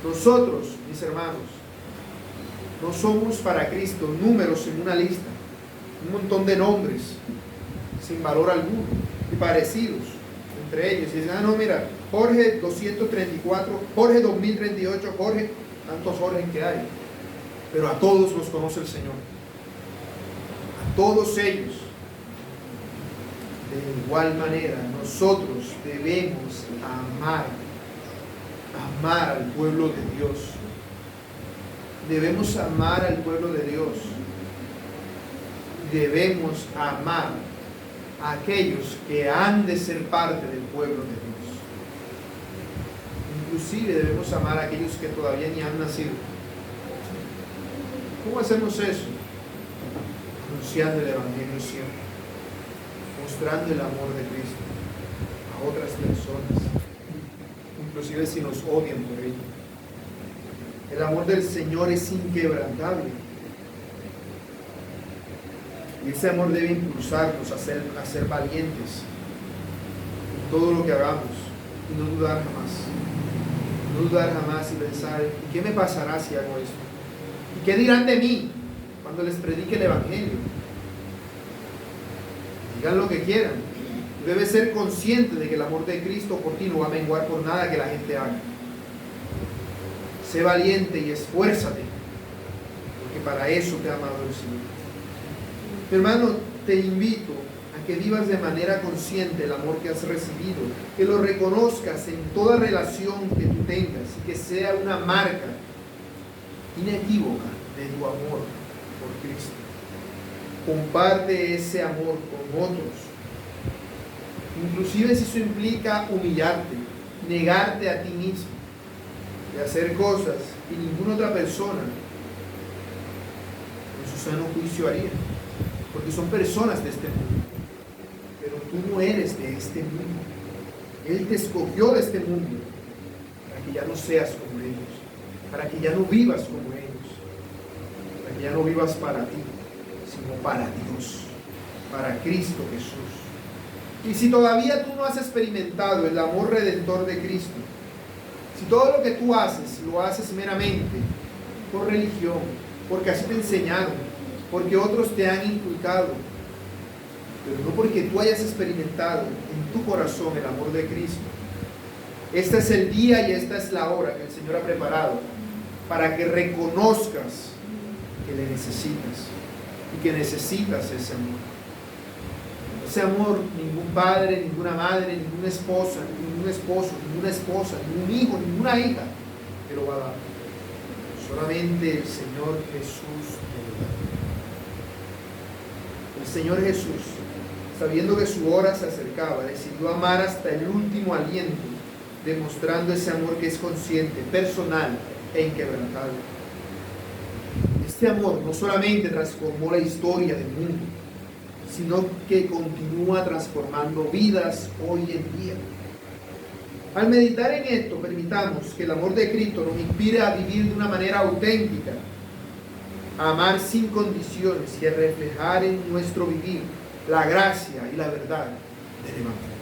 Nosotros, mis hermanos, no somos para Cristo números en una lista, un montón de nombres sin valor alguno y parecidos entre ellos. Y dicen, no, mira, Jorge 234, Jorge 2038, Jorge, tantos Jorge que hay. Pero a todos los conoce el Señor. A todos ellos. De igual manera, nosotros debemos amar al pueblo de Dios. Debemos amar al pueblo de Dios. Debemos amar a aquellos que han de ser parte del pueblo de Dios. Inclusive debemos amar a aquellos que todavía ni han nacido. ¿Cómo hacemos eso? Anunciando el Evangelio siempre, mostrando el amor de Cristo a otras personas, inclusive si nos odian por ello. El amor del Señor es inquebrantable. Y ese amor debe impulsarnos a ser valientes en todo lo que hagamos y no dudar jamás. No dudar jamás y pensar, ¿y qué me pasará si hago esto? ¿Y qué dirán de mí cuando les predique el Evangelio? Digan lo que quieran. Debes ser consciente de que el amor de Cristo por ti no va a menguar por nada que la gente haga. Sé valiente y esfuérzate, porque para eso te ha amado el Señor. Mi hermano, te invito a que vivas de manera consciente el amor que has recibido, que lo reconozcas en toda relación que tú tengas y que sea una marca inequívoca de tu amor por Cristo. Comparte ese amor con otros, inclusive si eso implica humillarte, negarte a ti mismo y hacer cosas que ninguna otra persona en su sano juicio haría, porque son personas de este mundo, pero tú no eres de este mundo. Él te escogió de este mundo para que ya no seas como ellos, para que ya no vivas como ellos, para que ya no vivas para ti, sino para Dios, para Cristo Jesús. Y si todavía tú no has experimentado el amor redentor de Cristo, si todo lo que tú haces, lo haces meramente por religión, porque así te enseñaron, porque otros te han inculcado, pero no porque tú hayas experimentado en tu corazón el amor de Cristo, este es el día y esta es la hora que el Señor ha preparado para que reconozcas que le necesitas y que necesitas ese amor. Ese amor ningún padre, ninguna madre, ninguna esposa, ningún esposo, ninguna esposa, ningún hijo, ninguna hija te lo va a dar. Solamente el Señor Jesús te lo da. El Señor Jesús, sabiendo que su hora se acercaba, decidió amar hasta el último aliento, demostrando ese amor que es consciente, personal e inquebrantable. Este amor no solamente transformó la historia del mundo, sino que continúa transformando vidas hoy en día. Al meditar en esto, permitamos que el amor de Cristo nos inspire a vivir de una manera auténtica, a amar sin condiciones y a reflejar en nuestro vivir la gracia y la verdad del Evangelio.